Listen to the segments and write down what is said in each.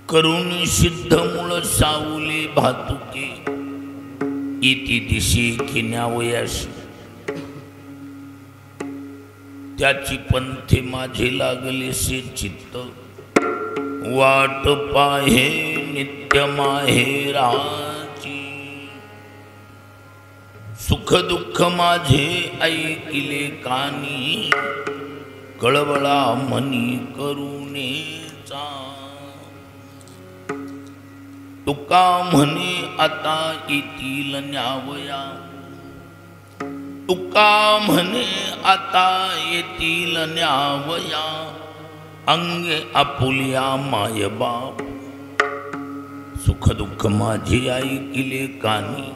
करुणी सिद्ध मूळ सावले भातुके इति दिशी खिन्यावयाशी त्याची पंथे माझे लागले से चित्त वाट पाहे नित्य माहेराची सुख दुःख माझे ऐकिले कानी कळवळा मनी करुणेचा तुका म्हणे आता येतील न्यावया तुका म्हणे आता येतील न्यावया अंगे आपुलिया माय बाप सुख दुःख माझे ऐकिले कानी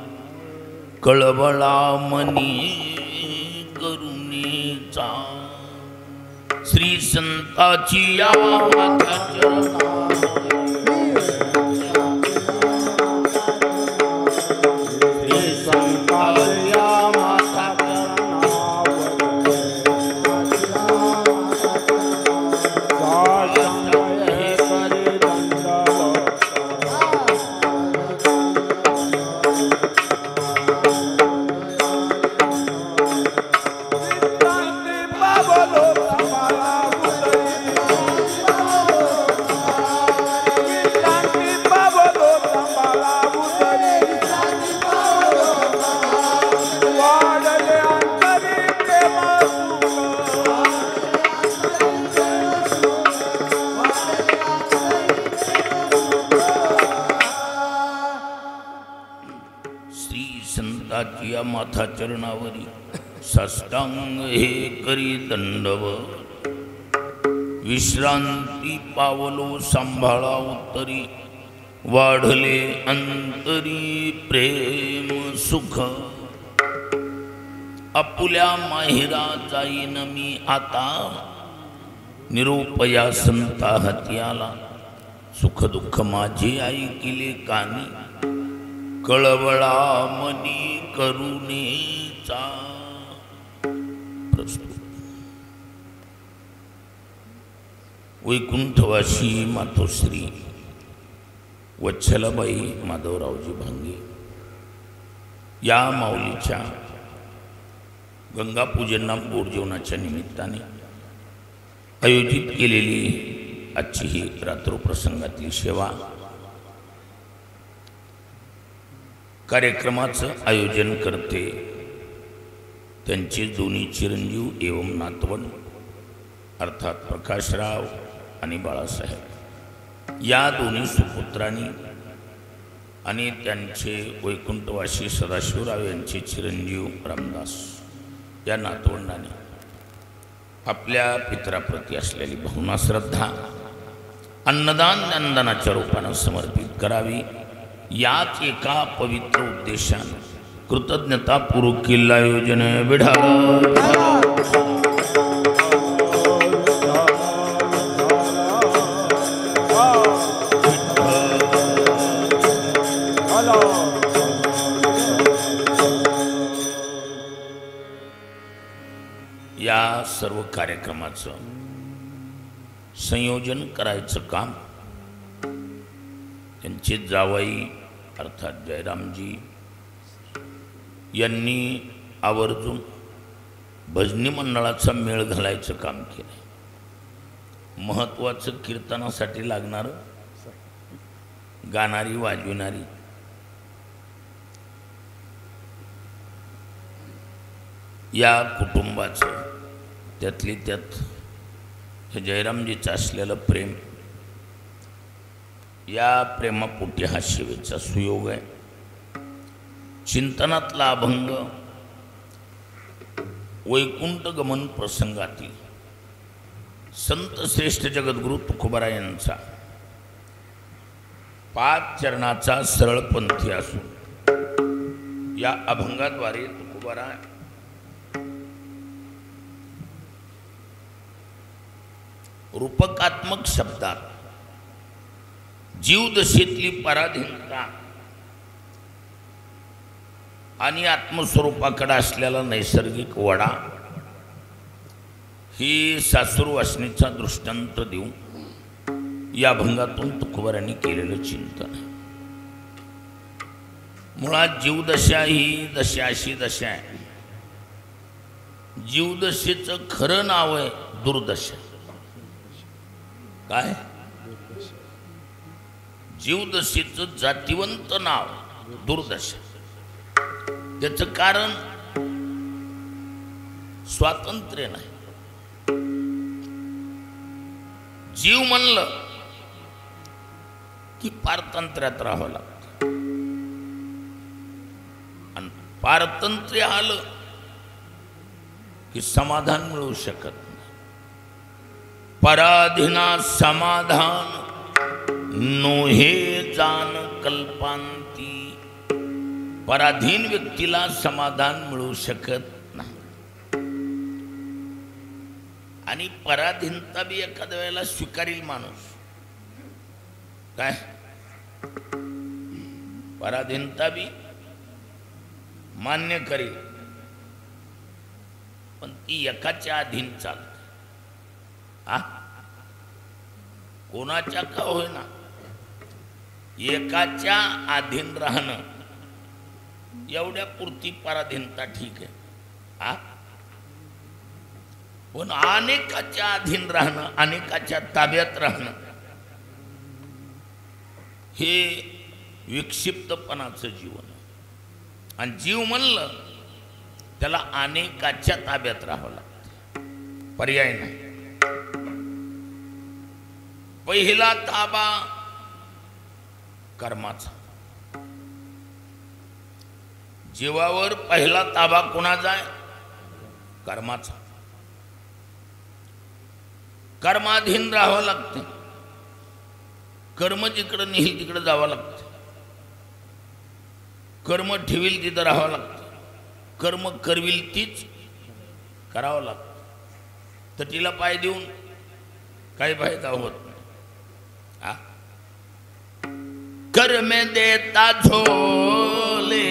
कळवळा मनी करुणेचा श्री संताची या माथा चरणावरी साष्टांग हे करी दंडवत विश्रांती पावलो सांभाळा उत्तरी वाढले अंतरी प्रेम सुख आपुल्या माहेरा जाईन मी आता निरोपया संता हत्याला सुख दुःख माझे ऐकिले कानी कळवळा मनी करुणेचा प्रस्तुत वैकुंठवासी मातोश्री वत्सलाबाई माधवरावजी भांगे या माऊलीच्या गंगापूजना गोड जेवणाच्या निमित्ताने आयोजित केलेली आजची ही रात्रप्रसंगातली सेवा कार्यक्रमाचं आयोजन करते त्यांचे दोन्ही चिरंजीव एवं नातवंड अर्थात प्रकाशराव आणि बाळासाहेब या दोन्ही सुपुत्रांनी आणि त्यांचे वैकुंठवासी सदाशिवराव यांचे चिरंजीव रामदास या नातवंडाने आपल्या पितराप्रती असलेली भावना श्रद्धा अन्नदान ज्ञानदानाच्या रूपानं समर्पित करावी याच एका पवित्र उद्देशाने कृतज्ञतापूर्वक केलेलं आयोजन या सर्व कार्यक्रमाचं संयोजन करायचं काम त्यांचे जावई अर्थात जयरामजी यांनी आवर्जून भजनी मंडळाचा मेळ घालायचं काम केलं। महत्त्वाचं कीर्तनासाठी लागणारं गाणारी वाजविणारी या कुटुंबाचं त्यातली त्यात हे जयरामजीचं असलेलं प्रेम या प्रेमापोटी हा सेवेचा सुयोग आहे। चिंतनातला अभंग वैकुंठ गमन प्रसंगातील संत श्रेष्ठ जगद्गुरु तुकोबाराय यांचा 5 चरणाचा सरळपंथी असून या अभंगाद्वारे तुकोबाराय रूपकात्मक शब्दात जीवदशेतली पराधीनता आणि आत्मस्वरूपाकडे असलेला नैसर्गिक वडा ही सासूर वासनेचा दृष्टांत देऊन या भंगातून तुकोबारांनी केलेलं चिंतन आहे. मुळात जीवदशा ही दशा अशी दशा आहे. जीवदशेचं खरं नाव आहे दुर्दशा. काय? जीवदशेचं जातिवंत नाव दुर्दशा. त्याचं कारण स्वातंत्र्य नाही. जीव म्हणलं की पारतंत्र्यात राहावं लागतं आणि पारतंत्र्य आलं की समाधान मिळू शकत नाही. पराधीना समाधान नोहे जान कल्पांती. पराधीन व्यक्तीला समाधान मिळू शकत नाही. आणि पराधीनता बी एखाद्या वेळेला स्वीकारील माणूस. काय? पराधीनता बी मान्य करेल, पण ती एकाच्या अधीन चालते. हा, कोणाच्या का होईना एकाच्या अधीन राहणं एवढ्या पुरती पराधीनता ठीक आहे. हा, पण अनेकाच्या अधीन राहणं, अनेकाच्या ताब्यात राहणं हे विक्षिप्तपणाचं जीवन आहे. आणि जीव म्हणलं त्याला अनेकाच्या ताब्यात राहावं लागतं, पर्याय नाही. पहिला ताबा कर्माचा. जीवावर पहिला ताबा कोणाचा आहे? कर्माचा. कर्माधीन राहावं लागते. कर्म जिकडं नेईल तिकडं जावं लागतं. कर्म ठेवील तिथं राहावं लागतं. कर्म करविल तीच करावं लागतं. तर तिला पाय देऊन काही फायदा होत नाही. हा, कर्म देता झोले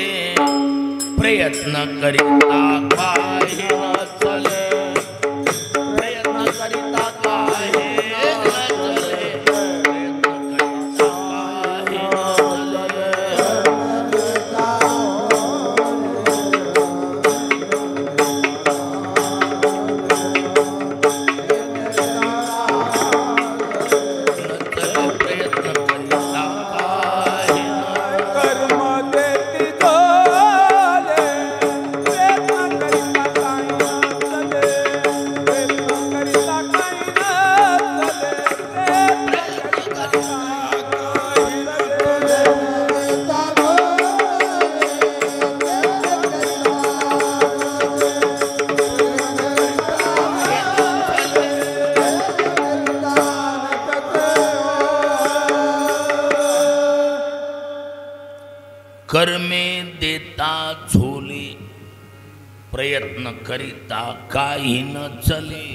प्रयत्न करिता काही न चले. प्रयत्न करिता काही न चले. कर्मे देता झोले प्रयत्न करिता काही न चले.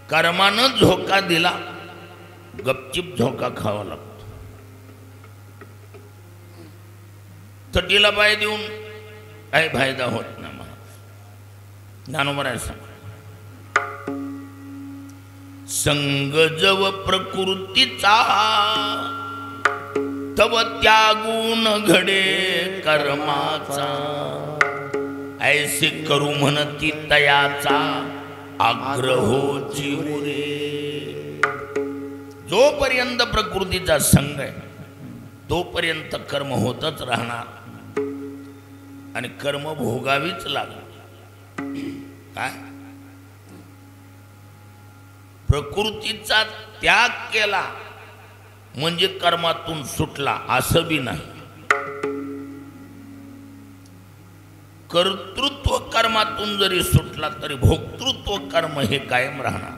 कर्मानं झोका दिला, गपचिप झोका खावा लागतो. तटीला पाय देऊन काही फायदा होत नाही. मला ज्ञानोबा सांग, संग जव प्रकृतीचा तव त्यागून घडे कर्माचा. ऐसे करू म्हणती तयाचा आग्रहो जीवरे. जोपर्यंत प्रकृतीचा संग आहे तोपर्यंत कर्म होतच राहणार आणि कर्म भोगावीच लागणार. काय? प्रकृतीचा त्याग केला म्हणजे कर्मातून सुटला असं बी नाही. कर्तृत्व कर्मातून जरी सुटला तरी भोक्तृत्व कर्म हे कायम राहणार.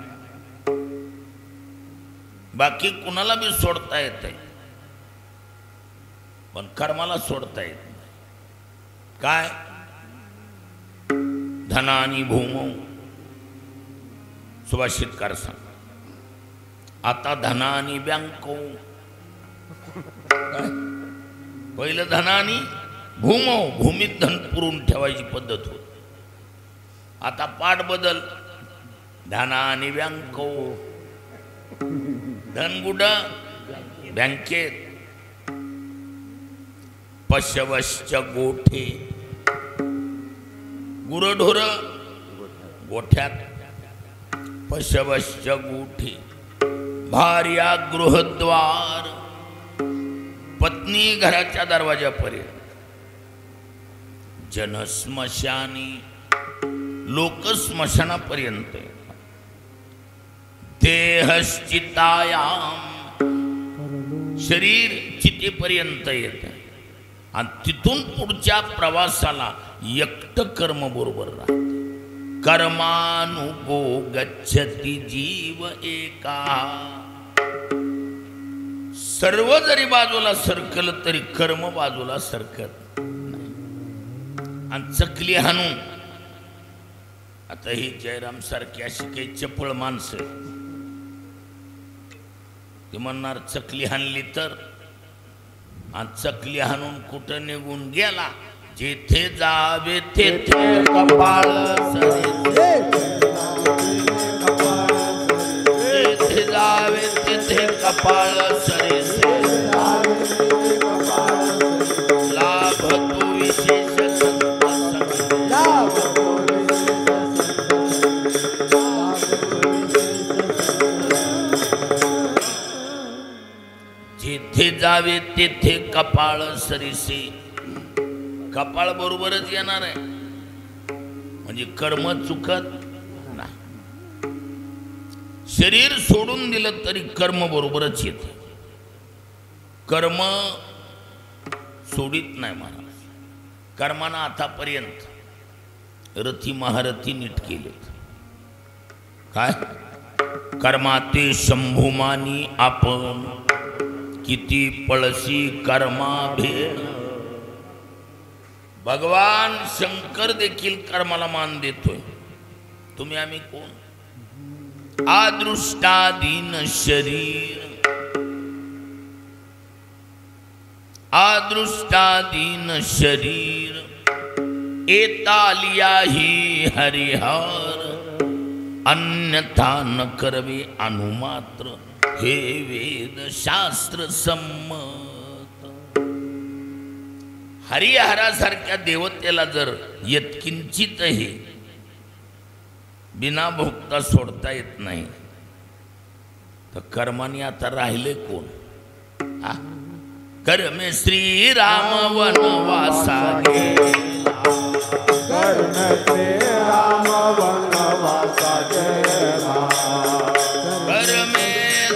बाकी कुणाला बी सोडता येते पण कर्माला सोडता येत नाही. काय? धनानी भूमौ सुभाषितकार सांग. आता धनानी बँको. पहिलं धनानी भूमौ, भूमीत धन पुरून ठेवायची पद्धत होती. आता पाठ बदल, धनानी बँको. धन कुठं? बँकेत. पशवश्च गोठे, गुरढोर गोठ्यात. पशवश्च गोठे, भार्या गृहद्वार, पत्नी घराच्या दरवाजापर्यंत. जनस्मशानी, लोक स्मशानापर्यंत. देहश्चितायाम, शरीर चितेपर्यंत येत. आणि तिथून पुढच्या प्रवासाला एकट कर्म बरोबर राहते. कर्मानुगो गच्छति जीव एका. सर्व जरी बाजूला सरकल तरी कर्म बाजूला सरकत नाही. आणि चकली हाणून, आता ही जयराम सारखी अशी काही चपळ माणसं ती म्हणणार चकली हाणली तर. आणि चकली हाणून कुठं निघून गेला, जेथे जावे तेथे कपाळ सरीसे. जेथे जावे तेथे कपाळ सरीसे. लाभ तो विशेष जेथे जावे तेथे कपाळ सरीसे. कपाळ बरोबरच येणार आहे, म्हणजे कर्म चुकत नाही. शरीर सोडून दिलं तरी कर्म बरोबरच येते. कर्म सोडित नाही महाराज. कर्मानं आतापर्यंत रथी महारथी नीट केलेत. काय? कर्माते शंभुमानी आपण, किती पळशी कर्मा भेण. भगवान शंकर देखील कर्माला मान देतोय. तुम्ही आम्ही कोण? आदृष्टादीन शरीर, आदृष्टादीन शरीर. एतालिया ही हरिहर, अन्यथा न करवे अनुमात्र. हे वेद शास्त्र संमत. हरिहरासारख्या देवतेला जर यत्किंचितही बिना भोगता सोडता येत नाही, तर कर्माने आता राहिले कोण? कर्मे श्रीराम वनवासा गेला. कर्मे श्रीराम वनवासा गेला. कर्मे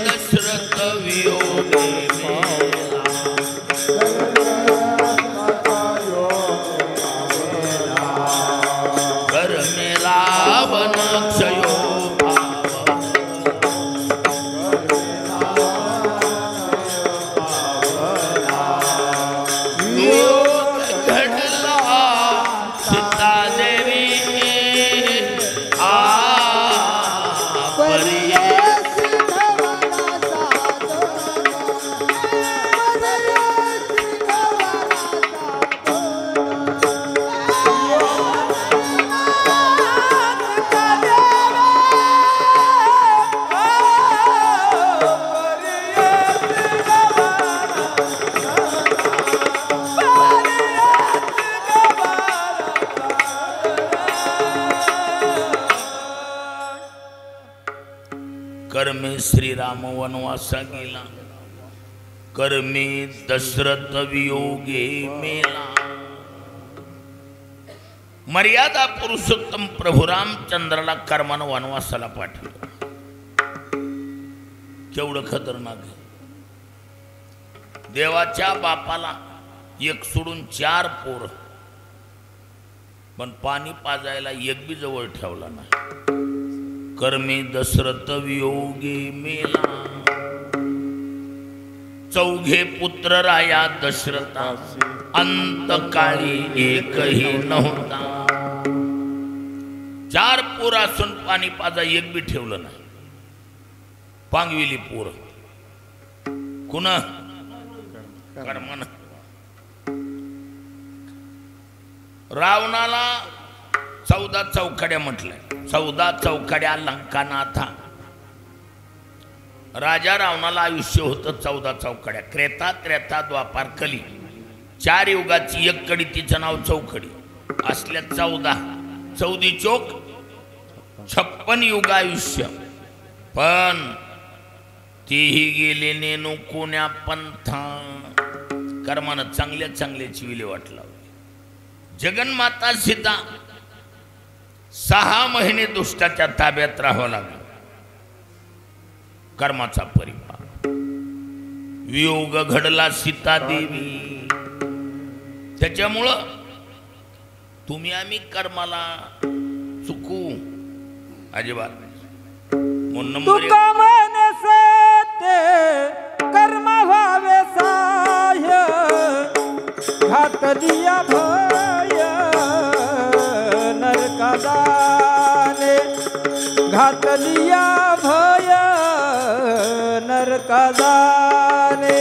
दशरथ वियोगे मेला. कर्मे रावण क्षयो कर्मे श्रीराम वनवासा गेला. कर्मे दशरथ वियोगे मेला. मर्यादा पुरुषोत्तम प्रभू रामचंद्राला कर्मानं वनवासाला पाठवलं. केवढं खतरनाक आहे. देवाच्या बापाला एक सोडून 4 पोर, पण पाणी पाजायला एक बी जवळ ठेवला नाही. कर्मे दशरथ वियोगे मेला. 4 पुत्र राया दशरथा, अंतकाळी एकही नव्हता. 4 पोर असून पाणी पाजा एक बी ठेवलं नाही. पांगविली पोर कुणा? कर्मन. रावणाला 14 चौकड्या म्हटलंय. 14 चौकड्या लंकानाथा. राजा रावणाला आयुष्य होतं 14 चौकड्या. क्रेता त्रेता द्वापार कली 4 युगाची एक कडी, तिचं नाव चौकडी. असल्या 14 चौक 56 युग आयुष्य. पण तेही गेले नेनू कोण्या पंथा. कर्मानं चांगल्याची विल्हेवाट लावली. जगन्माता सीता 6 महिने दुष्टाच्या ताब्यात राहावं लागलं. कर्माचा परिपाक. वियोग घडला सीता देवी. त्याच्यामुळं तुम्ही आम्ही कर्माला चुकू अजिबात. तुका मनसे कर्म व्हावे साह्य घातलिया भय नरकादाने घातलिया भय नरकादाने.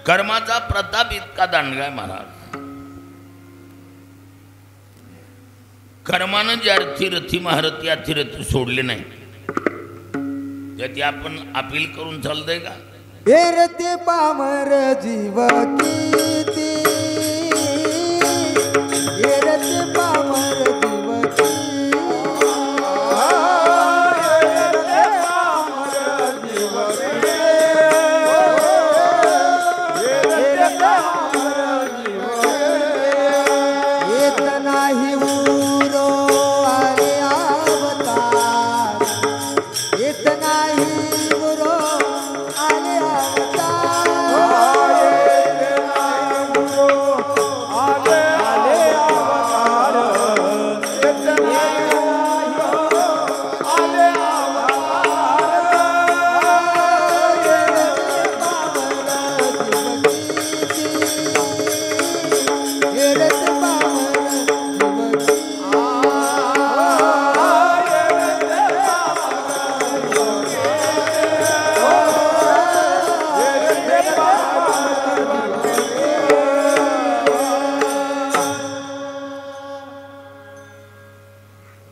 कर्माचा प्रताप इतका दांडगा आहे महाराज. कर्मानं जे अर्थी महारथी अतिरथी सोडले नाही त्यात आपण अपील करून चालतंय का? एरते पामर जीव किती एरते पामर जीव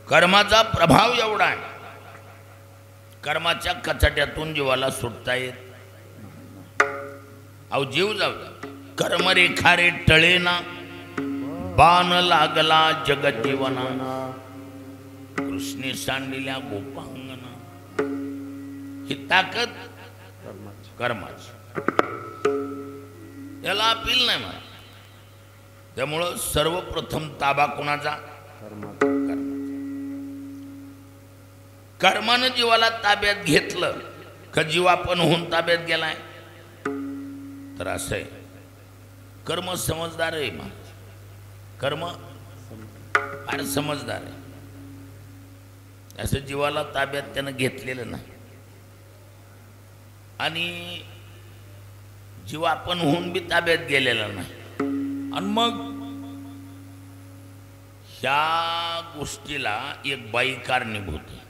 कर्माचा प्रभाव एवढा आहे. कर्माच्या कचाट्यातून जीवाला सुटता येत. अहो जीव जाऊ कर्मरेखा रे टळेना बाण लागला जगत जीवना. कृष्णे सांडिल्या गोपांगना. ही ताकद कर्माची. याला अपील नाही मला. त्यामुळं सर्वप्रथम ताबा कोणाचा? कर्मानं जीवाला ताब्यात घेतलं का जीव आपण होऊन ताब्यात गेलाय. तर असं आहे कर्म समजदार आहे. कर्म फार समजदार आहे. असं जीवाला ताब्यात त्यानं घेतलेलं नाही आणि जीव आपण होऊन बी ताब्यात गेलेला नाही. आणि मग ह्या गोष्टीला एक बाई कारणीभूत आहे.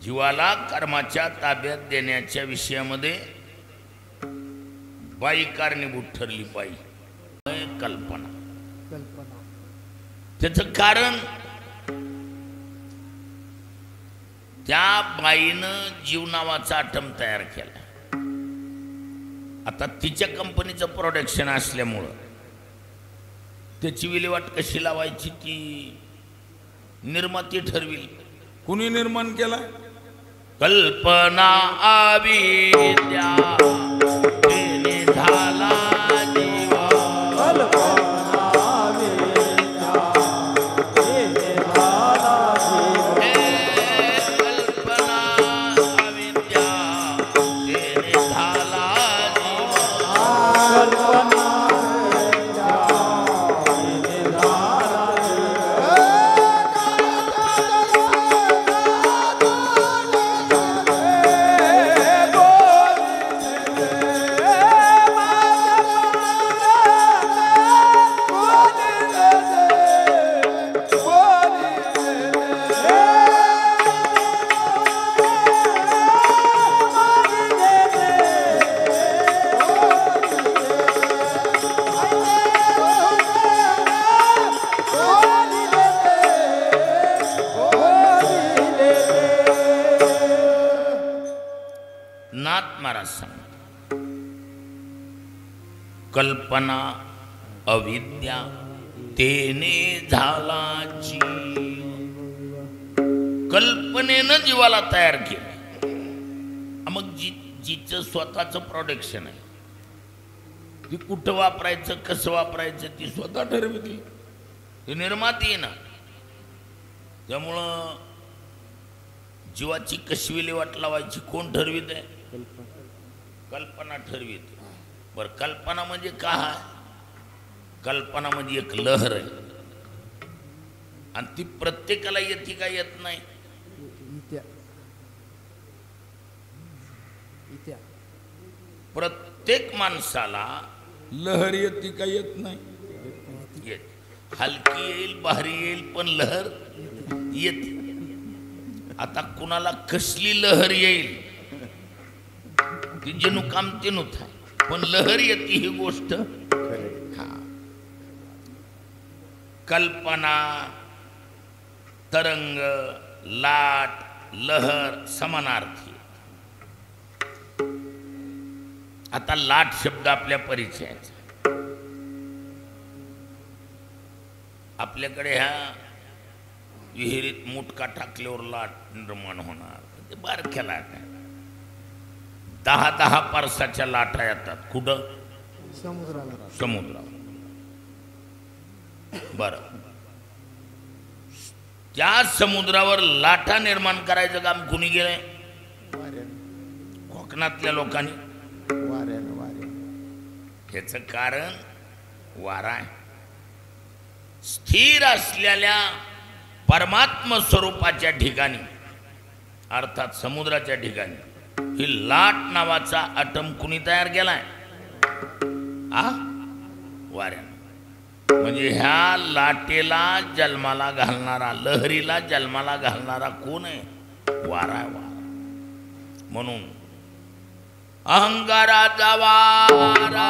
जीवाला कर्माच्या ताब्यात देण्याच्या विषयामध्ये बाई कारणीभूत ठरली. बाई कल्पना. त्याचं कारण त्या बाईनं जीव नावाचा आटम तयार केला. आता तिच्या कंपनीचं प्रोडक्शन असल्यामुळं त्याची विल्हेवाट कशी लावायची ती निर्माती ठरविल. कुणी निर्माण केला? कल्पना आविद्या तेने झाला जीवा. कल्पना आविद्या तेने झाला जीवा. कल्पना आविद्या तेने झाला जीवा. कल्पना महाराज सांगतात, कल्पना अविद्या तेने झाला जीव. कल्पनेनं जीवाला तयार केलं. मग जिचं स्वतःचं प्रोडक्शन आहे, ती कुठं वापरायचं कसं वापरायचं ती स्वतः ठरवली. ती निर्माती आहे ना. त्यामुळं जीवाची कशी विल्हेवाट लावायची कोण ठरवित आहे? कल्पना ठरवित. बरं, कल्पना म्हणजे काय? कल्पना म्हणजे एक लहर आहे आणि ती प्रत्येकाला येते का येत नाही? प्रत्येक माणसाला लहर येते का येत नाही? येते. हलकी येईल भारी येईल पण लहर येते. आता कुणाला कसली लहर येईल ती जणू काम ते नव्हतं, पण लहर येते ही गोष्ट. हा, कल्पना, तरंग, लाट, लहर समानार्थी. आता लाट शब्द आपल्या परिचयाचा. आपल्याकडे ह्या विहिरीत मुटका टाकल्यावर लाट निर्माण होणार. ते बारक्या लाट आहे. 10-10 परसाच्या लाटा येतात. कुठं? समुद्रावर. बरं, त्या समुद्रावर लाटा निर्माण करायचं काम कुणी केलंय? कोकणातल्या लोकांनी. ह्याचं कारण वारा आहे. स्थिर असलेल्या परमात्म स्वरूपाच्या ठिकाणी अर्थात समुद्राच्या ठिकाणी ही लाट नावाचा अटम कुणी तयार केलाय? वाऱ्यानं. म्हणजे ह्या लाटेला जन्माला घालणारा, लहरीला जन्माला घालणारा कोण आहे? वारा आहे. वारा. म्हणून अहंकाराचा वारा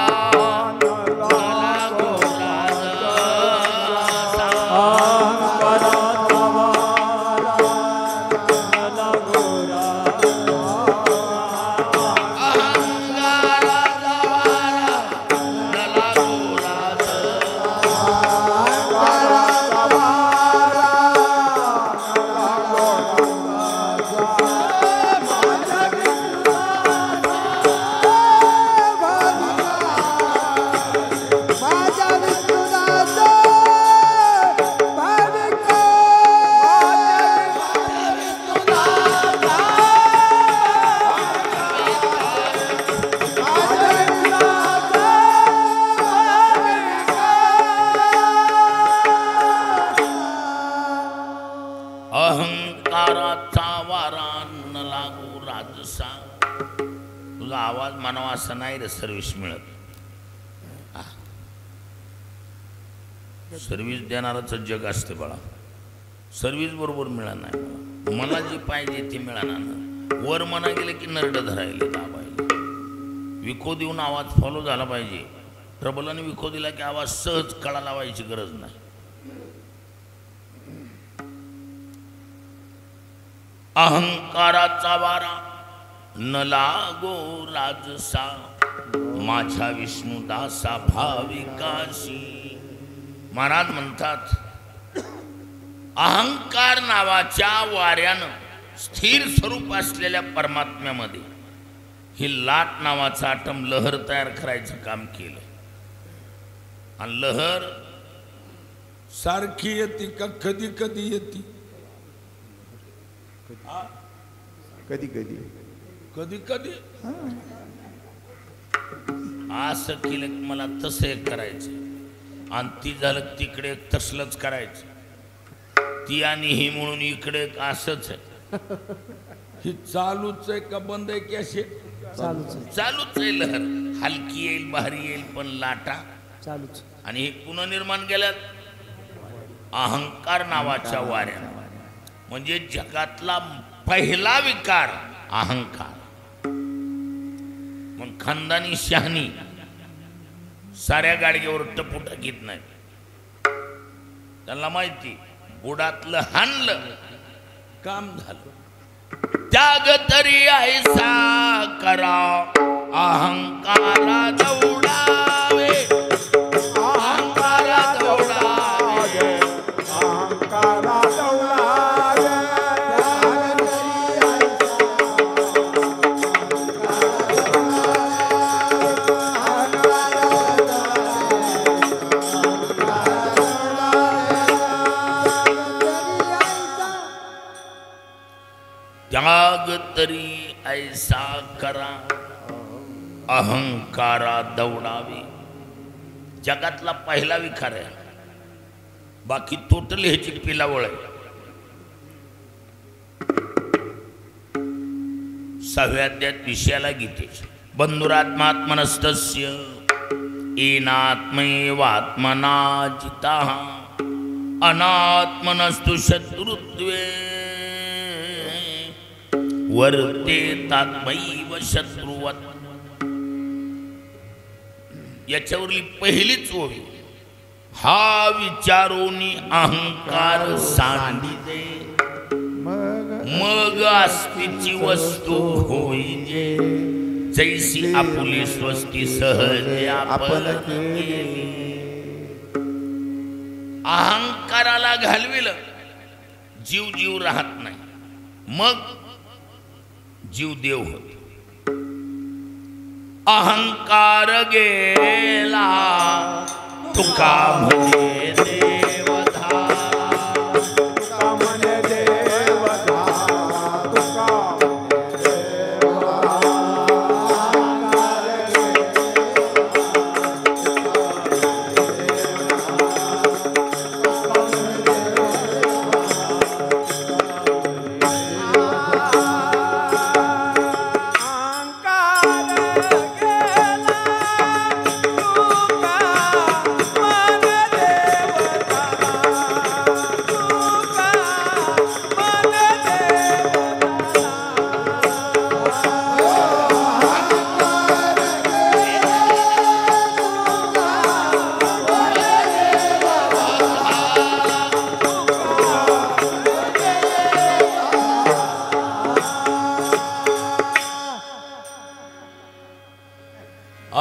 असं नाही रे सर्व्हिस मिळत. सर्व्हिस देणारच जग असते बाळा. सर्व्हिस बरोबर मिळणार नाही. मला जी पाहिजे ती मिळणार ना. वर म्हणा गेले की नरड धरायले दाबायले. विको देऊन आवाज फॉलो झाला पाहिजे. ट्रबलाने विको दिला की आवाज सहज कळा लावायची गरज नाही. अहंकाराचा वारा न लागो राजसा, माझ्या विष्णुदासा भाविकाशी. महाराज म्हणतात अहंकार नावाच्या वाऱ्यानं स्थिर स्वरूप असलेल्या परमात्म्यामध्ये ही लाट नावाचा आटम लहर तयार करायचं काम केलं. आणि लहर सारखी येते का कधी कधी येते? कधी कधी कधी कधी असं केलं की मला तसं एक करायचं आणि ती झालं तिकडे एक तसलंच करायचं. ती आणि ही म्हणून इकडे एक असंच आहे. ही चालूच आहे का बंद आहे की असे? चालूच आहे. लहर हलकी येईल भारी येईल पण लाटा चालूच. आणि हे पुनर्निर्माण केल्यात अहंकार नावाच्या वाऱ्या. म्हणजे जगातला पहिला विकार अहंकार. मग खानदानी शहाणी साऱ्या गाडगेवर टपुटा घेत नाही. त्यांना माहिती बुडातलं हाणलं काम झालं. त्याग तरी ऐसा करा अहंकारा दौडावे अहंकारा दौडावे अहंकारा दौडावे त्याग तरी ऐसा करा अहंकारा दौडावी. जगातला पहिला विकार आहे. बाकी टोटल हे चिटपीला वळ आहे. 6व्या अध्यायात विषयाला गीतेच्या बंधुरात्मात्मनस्तस्य येनात्मैवात्मना जिताः अनात्मनस्तु शत्रुत्वे वर्ते तात्मैव शत्रुवत. याच्यावरली पहिलीच ओवी हा विचारोनी अहंकार सांडिते मग आस्तीची वस्तू होईजे जैसी आपुली स्वस्ती सहज आपण केली. अहंकाराला घालविलं जीव जीव राहत नाही. मग जीव देव होत. अहंकार गेला तुका म्हणे देवधा तुका म्हणे देवधा तुका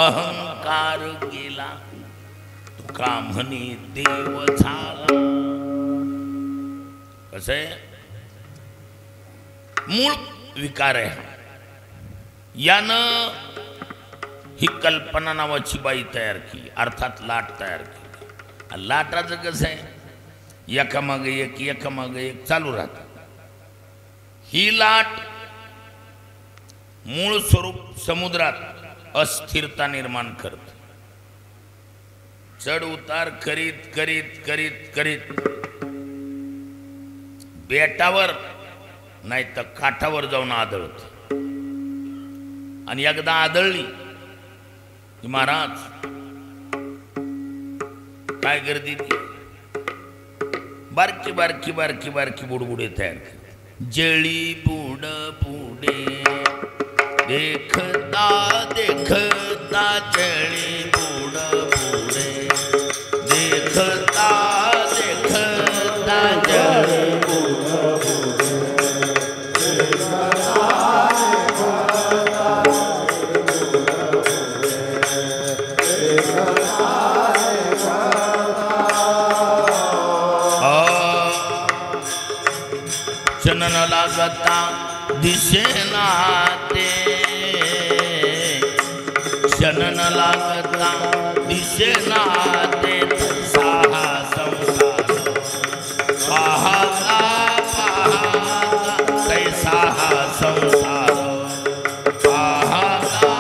अहंकार गेला तुका म्हणे देव झाला. कसं आहे मूळ विकार आहे. यानं ही कल्पना नावाची बाई तयार केली अर्थात लाट तयार केली. लाटाचं कसं आहे एकामागे एक चालू राहतं. ही लाट मूळ स्वरूप समुद्रात अस्थिरता निर्माण करत चढ उतार करीत करीत करीत करीत बेटावर नाही तर काठावर जाऊन आदळत. आणि एकदा आदळली की महाराज काय गर्दी ती बारकी बारकी बारकी बारकी बुडबुडे तयार करते. जळी बुड बुडे देखता देखता जळी बुड बुडे देखता देखता जळी बुड चनन लागता दिसेना ते चनन लागता दिसेना ते साहा संसार पाहता पाहता कैसा हा संसार पाहता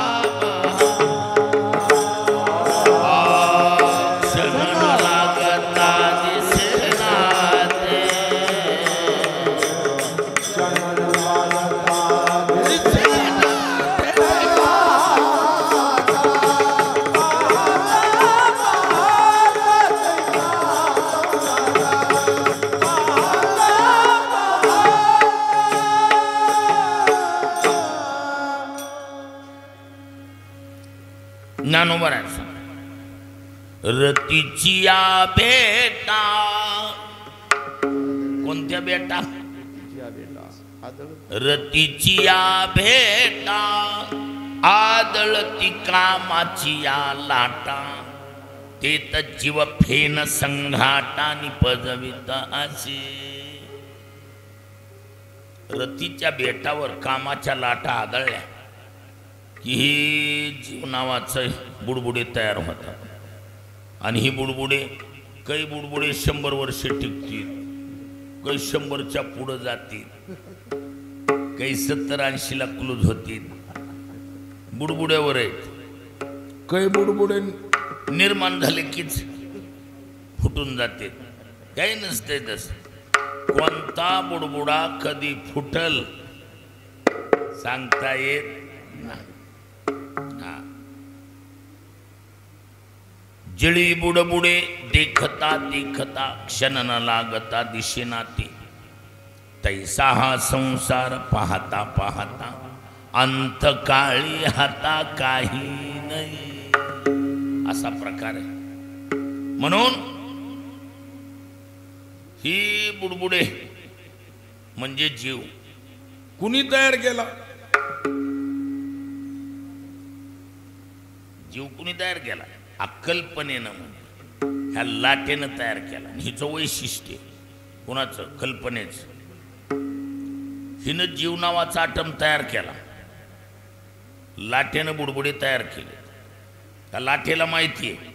चनन लागता दिसेना ते ज्ञानोबा रतीची या बेटा कोणत्या बेटा रतीची या भेटा आदळती कामाची या लाटा ते तर जीव फेन संघाटा निपजवित असे. रतीच्या बेटावर कामाच्या लाटा आदळल्या की हे जीव नावाचं बुडबुडे तयार होतात. आणि ही बुडबुडे काही बुडबुडे 100 वर्षे टिकतील, काही 100च्या पुढं जातील, काही 70-80ला क्लोज होतील. बुडबुड्यावर आहेत. काही बुडबुडे निर्माण झाले कीच फुटून जाते. काही नसते तसं. कोणता बुडबुडा कधी फुटल सांगता येत नाही. जळी बुडबुडे देखता देखता क्षण न लागता दिशेना ती तैसा हा संसार पाहता पाहता अंतकाळी हाता काही नाही. असा प्रकार आहे. म्हणून ही बुडबुडे म्हणजे जीव कुणी तयार केला? जीव कुणी तयार केला? अकल्पनेनं म्हणजे ह्या लाटेनं तयार केला. हिचं वैशिष्ट्य कुणाचं? कल्पनेचं. हिनं जीव नावाचा आटम तयार केला. लाटेनं बुडबुडे तयार केले. त्या लाटेला माहिती आहे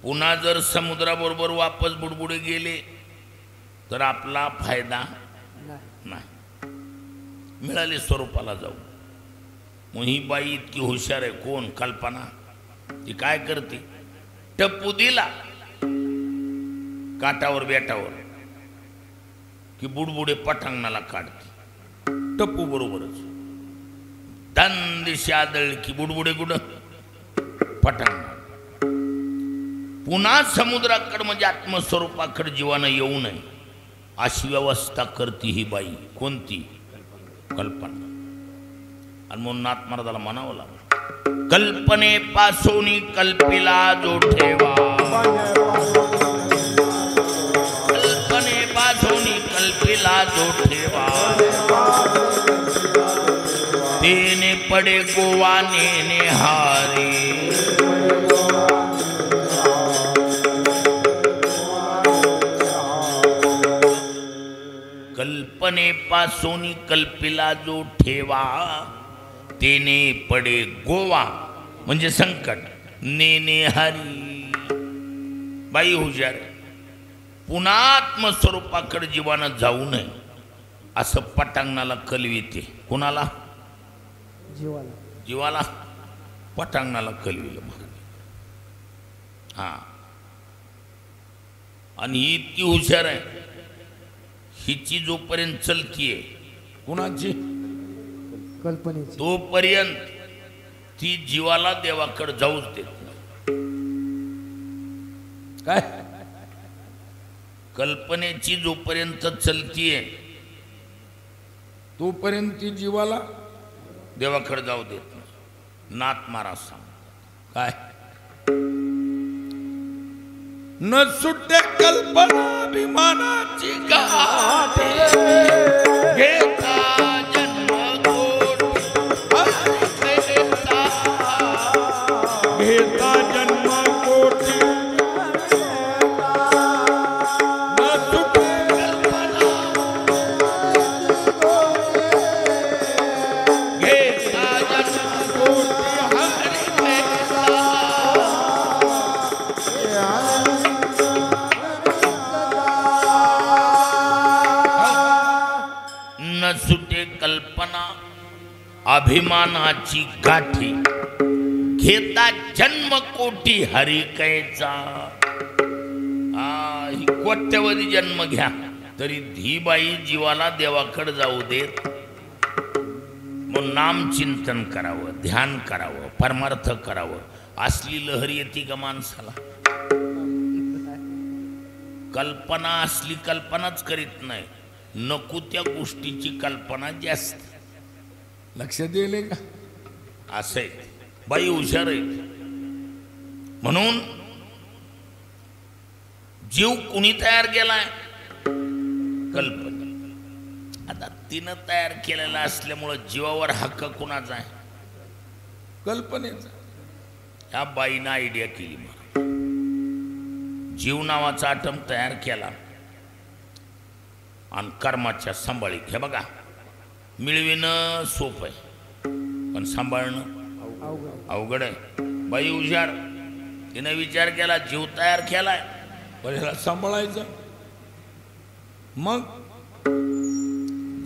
पुन्हा जर समुद्राबरोबर वापस बुडबुडे गेले तर आपला फायदा नाही. मिळाले स्वरूपाला जाऊ. मग ही बाई इतकी हुशार आहे. कोण? कल्पना. ती काय करते? टप्पू दिला काटावर बेटावर की बुडबुडे पटांगणाला काढते. टप्पू बरोबरच दांदिशी आदळली की बुडबुडे कुठं? पटांगणा. पुन्हा समुद्राकडे म्हणजे आत्मस्वरूपाकडे जीवानं येऊ नये अशी व्यवस्था करते ही बाई. कोणती? कल्पना. आणि म्हणून नाथ महाराजाला म्हणावं लागलं, कल्पनेपासून कल्पिला जो ठेवा. कल्पनेपासून कल्पिला जो ठेवा तेने पडे गोवा नेने हारी. कल्पनेपासून कल्पिला जो ठेवा तेने पडे गोवा म्हणजे संकट. नेने हरी. बाई हुशार. पुन्हा आत्मस्वरूपाकडे जीवानं जाऊ नये असं पटांगणाला कलविते. कुणाला? जीवाला पटांगणाला कलविलं. हा. आणि ही इतकी हुशार आहे. हिची जोपर्यंत चलतीये कुणाची? कल्पनेची. तोपर्यंत ती जीवाला देवाकडे जाऊच देत नाही. काय? कल्पनेची जोपर्यंत चलतीये तोपर्यंत ती जीवाला देवाकडे जाऊ देत नाही. नाथ महाराज सांगतात काय? न सुटे कल्पना अभिमानाची गाठी घेता जन्म घेता जन्म कोटी. न सुटे कल्पना घेता जन्म कोटी हरी न सुटे कल्पना अभिमानाची गाठी घेता जन्म कोटी हरिकैचा. ही कोट्यवधी जन्म घ्या तरी धी बाई जीवाला देवाकडे जाऊ देत. मग नाम चिंतन करावं, ध्यान करावं, परमार्थ करावं. असली लहर येते का माणसाला? कल्पना असली कल्पनाच करीत नाही. नको त्या गोष्टीची कल्पना जास्त. लक्ष दिले का? असं आहे. बाई हुशार आहे. म्हणून जीव कुणी तयार केलाय? कल्पना. तिनं तयार केलेला असल्यामुळं जीवावर हक्क कुणाचा आहे? कल्पनेचा. ह्या बाईनं आयडिया केली. मग जीव नावाचा आटम तयार केला आणि कर्माच्या सांभाळीत. हे बघा, मिळविणं सोपं आहे पण सांभाळणं अवघड आहे. बाई हुशार, तिने विचार केला, जीव तयार केलाय पण ह्याला सांभाळायचं. मग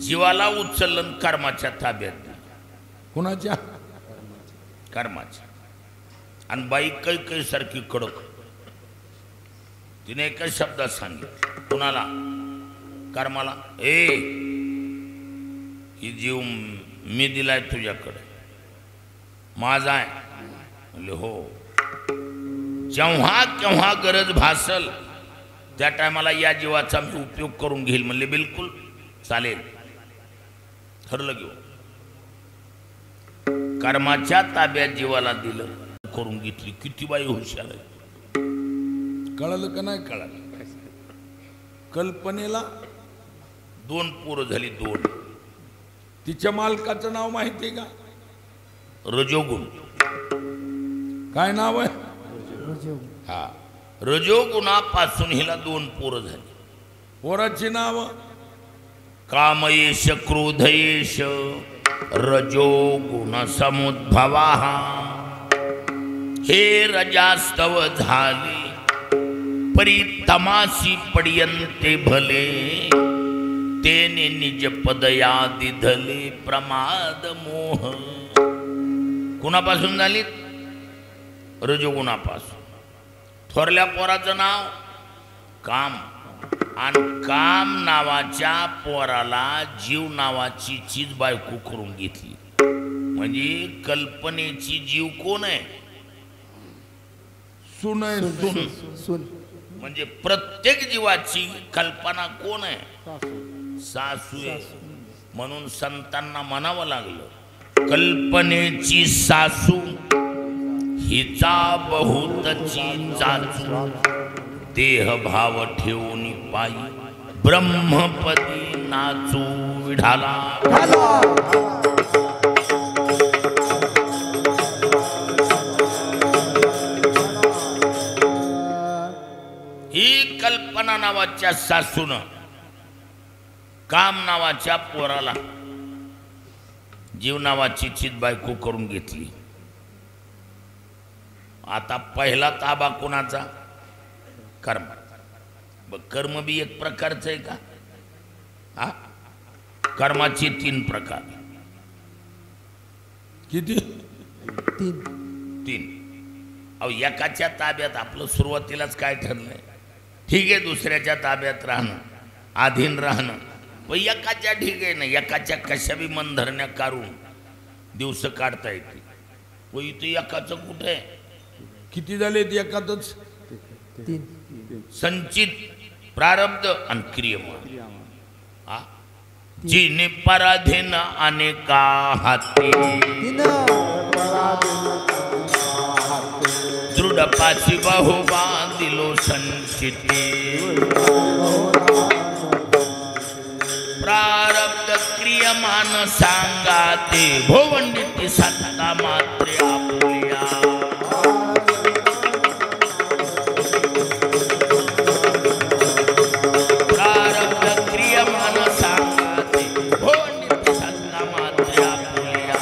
जीवाला उचललं कर्माच्या ताब्यात. कुणाच्या? कर्माच्या. आणि बाई कै सारखी कडक. तिने एका शब्दात सांगितलं, कुणाला? कर्माला. ही जीव मी दिलाय तुझ्याकडे, माझा आहे. म्हणले हो, जेव्हा केव्हा गरज भासल त्या टायमाला या जीवाचा मी उपयोग करून घेईल. म्हणले बिलकुल चालेल. ठरलं घेऊ. कर्माच्या ताब्यात जीवाला दिलं, करून घेतली. किती बाई हुशार आहे. कळलं का नाही कळलं? कल्पनेला 2 पोरं झाली. 2. तिच्या मालकाचं नाव माहिती का? रजोगुण. काय नाव आहे? रजोगुण. हा, रजोगुणापासून हिला 2 पोरं झाली. पोराची नाव? कामयेश क्रोधयेश रजोगुण समुद्भवा. हे रजास्तव झाले परी तमासी पर्यंते भले, तेने निज पदया दिधले प्रमाद मोह. कुणापासून झाली? रजोगुणापासून. थोरल्या पोराचं नाव काम. आणि काम नावाच्या पोराला जीव नावाची चीज बायको करून घेतली. म्हणजे कल्पनेची जीव कोण आहे? सून आहे. सून. सून. म्हणजे प्रत्येक जीवाची कल्पना कोण आहे? सासू आहे. म्हणून संतांना म्हणावं लागलं, कल्पनेची सासू हिचा बहुतची चाचू, देह भाव ठेवून पायी ब्रह्मपदी नाचू विढाला. ही कल्पना नावाच्या सासूनं काम नावाच्या पोराला जीव नावाची चित बायको करून घेतली. आता पहिला ताबा कोणाचा? कर्म. बघ, कर्म बी एक प्रकारचं आहे का? हा, कर्माचे 3 प्रकार. किती? 3. अहो, एकाच्या ताब्यात आपलं सुरुवातीलाच काय ठरलंय? ठीक आहे, दुसऱ्याच्या ताब्यात राहणं, अधीन राहणं. पण एकाच्या ठीक आहे ना, एकाच्या कशा बी मन धरण्या काढून दिवस काढता येते. व इथं एकाचं कुठे? किती झाले? एकातच. 3. संचित, प्रारब्ध आणि क्रियमान. हा, जिने पराधीन अनेका हाती, दृढ पाची बहु बांधिलो संचिती. प्रारब्ध क्रियमान सांगाते, भोवंडिती सत्ता मात्रे आपुलिया. प्रारब्ध क्रियमान सांगाते, भोवंडिती सत्ता मात्रे आपुलिया.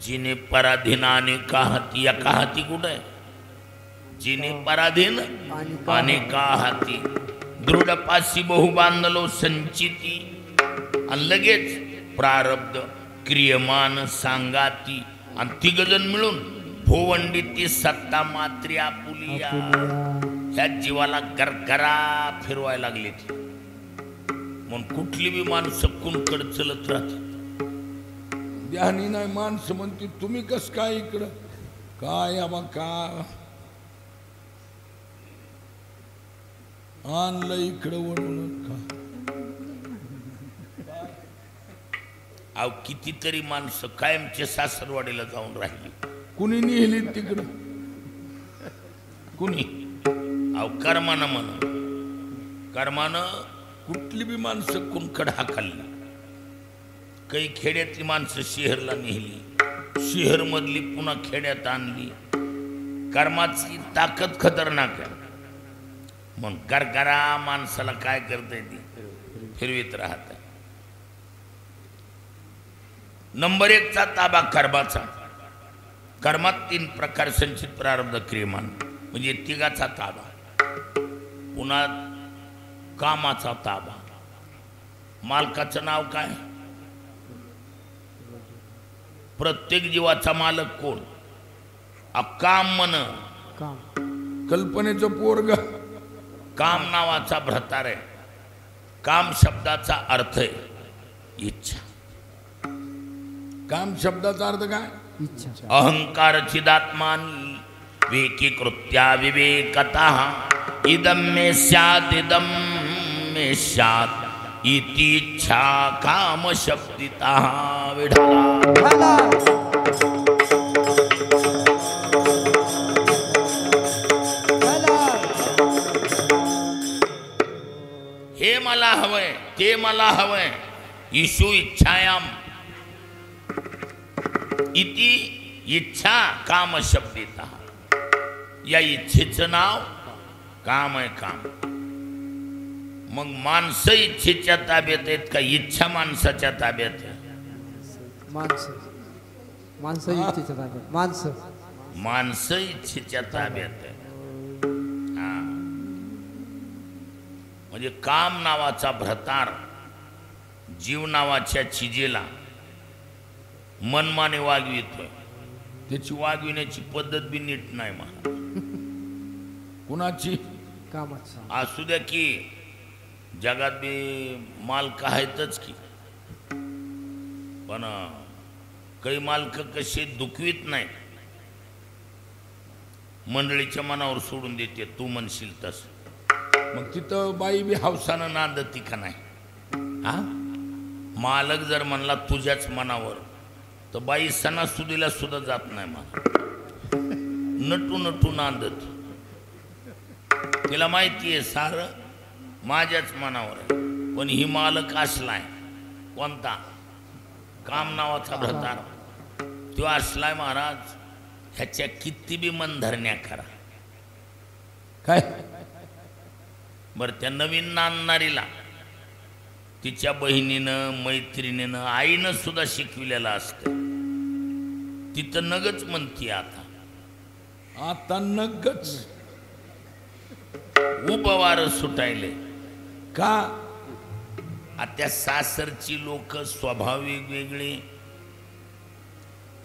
जिने पराधीनाने काहती, या काहती कुठे आहे? जिने पराधीन अनेका हाती, दृढ पाशी बहु बांधलो संचिती. आणि लगेच प्रारब्ध क्रियमान सांगाती. आणि 3 जण मिळून भोवंडिती सत्ता मात्री आपुलिया. ह्या जीवाला गरगरा फिरवायला लागली ती. म्हणून कुठली बी माणसं कुणकड चलत राहते. ध्यानी नाही माणसं म्हणते, तुम्ही कस काय इकडं? काय आबा का आणलं इकडं वळून का? अहो, कितीतरी माणसं कायमचे सासरवाडीला जाऊन राहिली. कुणी नेली तिकडं? कुणी? अहो, कर्मानं म्हण, कर्मानं कुठली बी माणसं कुणकड हाकलली. काही खेड्यातली माणसं शहरला नेली, शहरमधली पुन्हा खेड्यात आणली. कर्माची ताकद खतरनाक आहे. मग करकरा माणसाला काय करता ती फिरवीत राहत. नंबर 1 चा ताबा कर्माचा. कर्मात 3 प्रकार संचित प्रारब्ध क्रियमान म्हणजे तिघाचा ताबा. पुन्हा कामाचा ताबा. मालकाचं नाव काय? प्रत्येक जीवाचा मालक कोण? काम मन. काम. कल्पनेचं पोरग. काम नावाचा भ्रतार आहे. काम शब्दाचा अर्थ आहे इच्छा. काम शब्दाचा अर्थ काय? इच्छा. अहंकार चिदात्मानी विकीकृत्या विवेकतः इदं मे स्यात् इदं मे स्यात् इति इच्छा काम शब्दितः. विढला हे मला हवंय, ते मला हवंय. ईशू इच्छायाम इति इच्छा काम शब्दितः. या इच्छेचं नाव काम आहे. काम. मग माणसं इच्छेच्या ताब्यात आहेत का इच्छा माणसाच्या ताब्यात आहे? माणसं. माणसं इच्छेच्या ताब्यात. माणसं. माणसं इच्छेच्या ताब्यात आहे. हा. म्हणजे काम नावाचा भ्रतार जीव नावाच्या चिजेला मनमाने वागवितोय. त्याची वागविण्याची पद्धत बी नीट नाही. मला कुणाची? कामाची. असू द्या की जगात बी मालक आहेतच की, पण काही मालक कसे दुखवीत नाही. मंडळीच्या मनावर सोडून देते. तू म्हणशील तसं. मग तिथं बाई बी हौसानं नांदती का नाही? हा. मालक जर म्हणला तुझ्याच मनावर तर बाई सणासुदीला सुद्धा जात नाही. मला नटू नटू नांदत. तिला माहिती आहे सारं माझ्याच मनावर आहे. पण ही मालक असलाय कोणता? काम नावाचा भ्रतार. तो असलाय महाराज. ह्याच्या किती बी मनधरण्या करा. काय? बरं त्या नवीन नांदणारीला तिच्या बहिणीनं मैत्रिणीनं आईनं सुद्धा शिकविलेलं असतं. तिथं नगच म्हणती. आता नगच उपवार सुटायले का? आता सासरची लोक स्वभाव वेगवेगळे,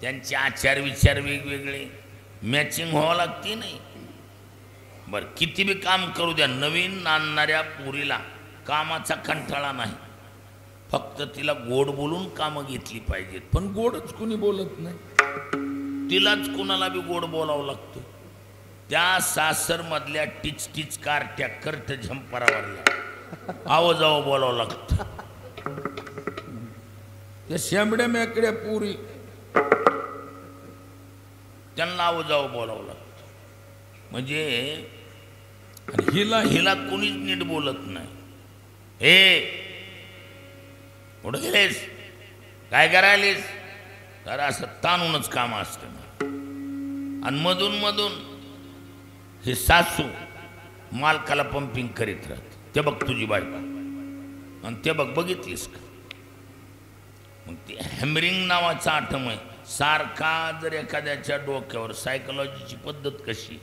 त्यांचे आचार विचार वेगवेगळे, मॅचिंग व्हावं लागते नाही. बरं किती बी काम करू द्या, नवीन नांदणाऱ्या पोरीला कामाचा कंटाळा नाही. फक्त तिला गोड बोलून कामं घेतली पाहिजेत. पण गोडच कुणी बोलत नाही. तिलाच कुणाला बी गोड बोलावं लागतं. त्या सासरमधल्या टिच टिच कारट्या कर्ट झंपरावरल्या आवाजावं बोलावं लागतं. त्या शेंबड्या मेकड्या पुरी त्यांना आवाजावं बोलावं लागतं. म्हणजे हिला हिला कोणीच नीट बोलत नाही. हे कुठं गेलेस, काय करायलेस, तर असं ताणूनच काम असतं. आणि मधून मधून हे सासू मालकाला पंपिंग करीत राहते. ते बघ तुझी बायको, आणि ते बघ बघितलीस का. मग ते हॅमरिंग नावाचा आठम आहे. सारखा जर एखाद्याच्या डोक्यावर, सायकोलॉजीची पद्धत कशी,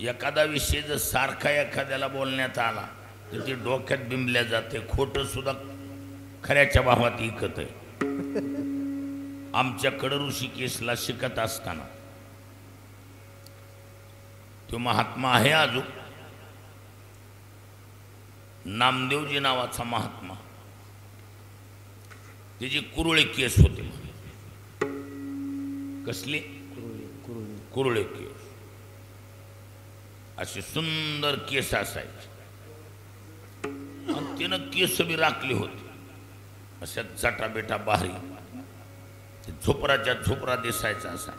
एखादा विषय जर सारखा एखाद्याला बोलण्यात आला तर ते डोक्यात बिंबल्या जाते. खोटं सुद्धा खऱ्याच्या भावात ऐकत आहे. आमच्याकडं ऋषिकेशला शिकत असताना तो महात्मा आहे अजून, नामदेवजी नावाचा महात्मा. त्याची कुरुळे केस होते. कसले? कुरुळे केस. असे सुंदर केस असायचे. आणि तिनं केस बी राखली होती. अशा जटा बेटा भारी, झोपराच्या झोपरा दिसायचा असा.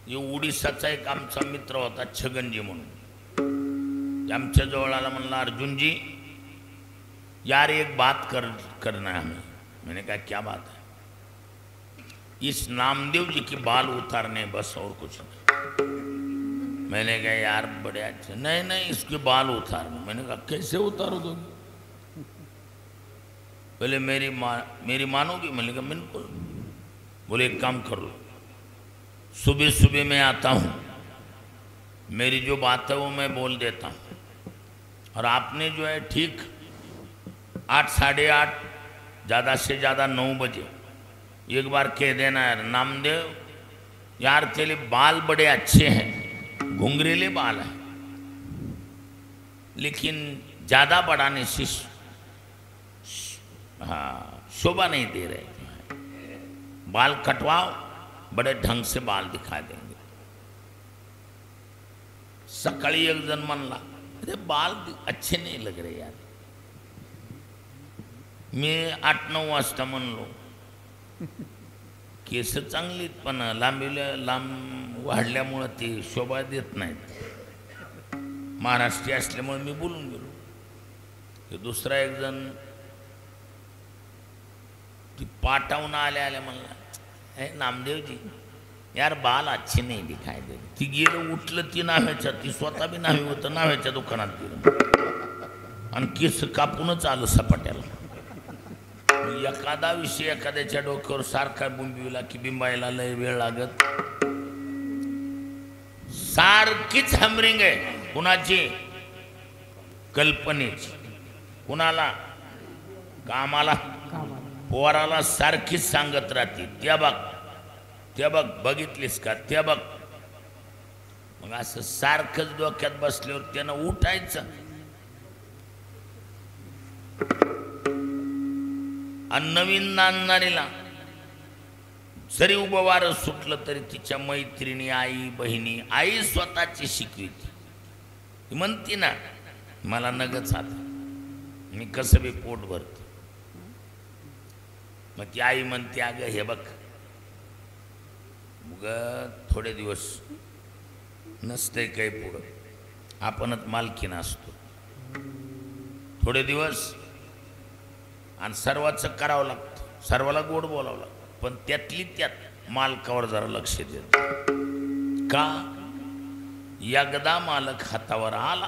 उडीसाचा एक आमचा मित्र होता छगनजी म्हणून. आमच्या जवळ आला म्हणला, अर्जुन जी यार एक बात करना है हमें। मैंने कहा क्या बात है? इस नामदेव जी की बाल उतारने बस, और कुछ नहीं। मैंने कहा यार बड़े अच्छे। नहीं नहीं, इसके बाल उतारने। मैंने कहा कैसे उतारो दो? बोले मेरी मानोगी? मैंने कहा बिल्कुल। बोले एक काम कर लो, सुबह सुबह मैं आता हूँ, मेरी जो बात है वो मैं बोल देता हूँ, और आपने जो है ठीक 8 साढ़े 8 ज़्यादा से ज़्यादा 9 बजे एक बार कह देना यार नामदेव यार तेरे बाल बड़े अच्छे हैं, घुंघरीले बाल हैं, लेकिन ज़्यादा बढ़ाने से शोभा नहीं दे रहे, बाल कटवाओ, बड़े ढंग से बाल दिखा देंगे। सकाळी एक जण म्हणला, अरे बाल अच्छे नहीं लग रहे यार। मी 8-9 वाजता म्हणलो केस चांगलीत पण लांब वाढल्यामुळं ते शोभा देत नाहीत, महाराष्ट्रीय असल्यामुळे मी बोलून गेलो। ते दुसरा एक जण ती पाटावून आल्या म्हणला, हे नामदेव जी यार बाल अच्छे नहीं दिखाई दे। ती गेलं उठलं, ती नाव्याच्या, ती स्वतः बी नावे होतं, नाव्याच्या दुकानात गेलं आणि केस कापूनच आलं सपाट्याला। एखादा विषय एखाद्याच्या डोक्यावर सारखा बुंबिवला की बिंबायला लय वेळ लागत, सारखीच हॅमरिंग आहे कुणाची? कल्पनेची। कुणाला? कामाला, पोराला सारखीच सांगत राहते, त्या बघ बघितलीस का, त्या बघ। मग असं सारखंच डोक्यात बसल्यावर त्यानं उठायचं आणि नवीन नांदणारीला जरी उभं वारं सुटलं तरी तिच्या मैत्रिणी, आई बहिणी, आई स्वतःची शिकविती, ती म्हणती ना मला नगच आता, मी कसं बी पोट भरतो। मग ती आई म्हणते अगं हे बघ, मग थोडे दिवस नसतंय काही पुढं, आपणच मालकीन असतो, थोडे दिवस आणि सर्वाचं करावं लागतं, सर्वाला गोड बोलावं लागतं, पण त्यातली त्यात मालकावर जरा लक्ष देत का? एकदा मालक हातावर आला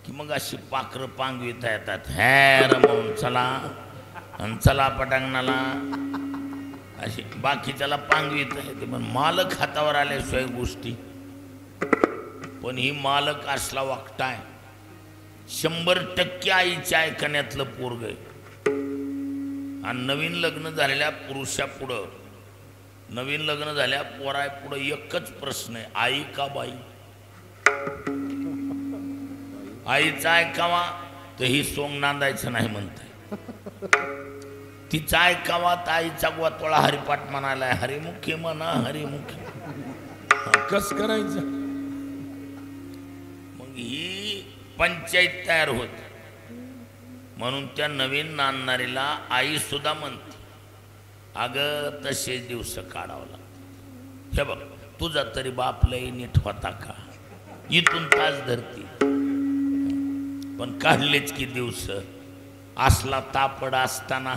की मग अशी पाखरं पांगविता येतात, हॅर म्हणून चला आणि चला पटांगणाला, अशी बाकीच्याला पांगवित येते, पण मालक हातावर आल्याशिवाय गोष्टी। पण ही मालक असला वागताय 100% आईच्या ऐकण्यातलं पोरग आहे। आणि नवीन लग्न झालेल्या पुरुषापुढं, नवीन लग्न झाल्या पोरापुढं एकच प्रश्न आहे, आई का बाई? आईचा ऐकावा तर ही सोंग नांदायचं नाही म्हणताय, तिचा ऐकावा तर आईचा गोतोळा हरिपाठ म्हणालाय, हरिमुखी म्हणा हरिमुखी, कस करायचं? मग ही पंचायत तयार होते। म्हणून त्या नवीन नांदणारीला आई सुद्धा म्हणते, अगं तसे दिवस काढावं लागतं, हे बघ तुझा तरी बाप लय नीट होता का, इथून तास धरती, पण काढलेच की दिवस, असला तापड असताना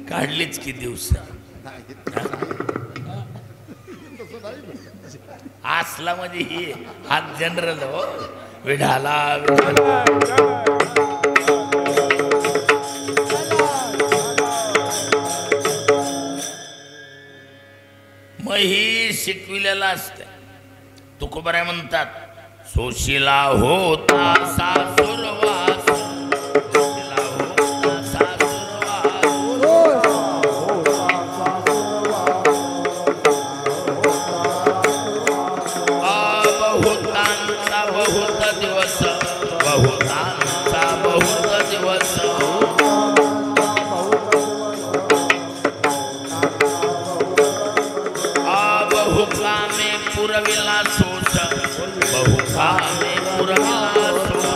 काढलेच की दिवस, असला म्हणजे ही हात जनरल हो, विढाला मग ही शिकविलेला असते। तुकोबराय म्हणतात, सोशिला होता सासुरवास, सोशिला होता सासुरवास, बहुतांचा बहुत दिवस, बहुतांचा बहुत दिवस, बहुकामे पुरविला सोस, बहुकामे पुरविला सोस,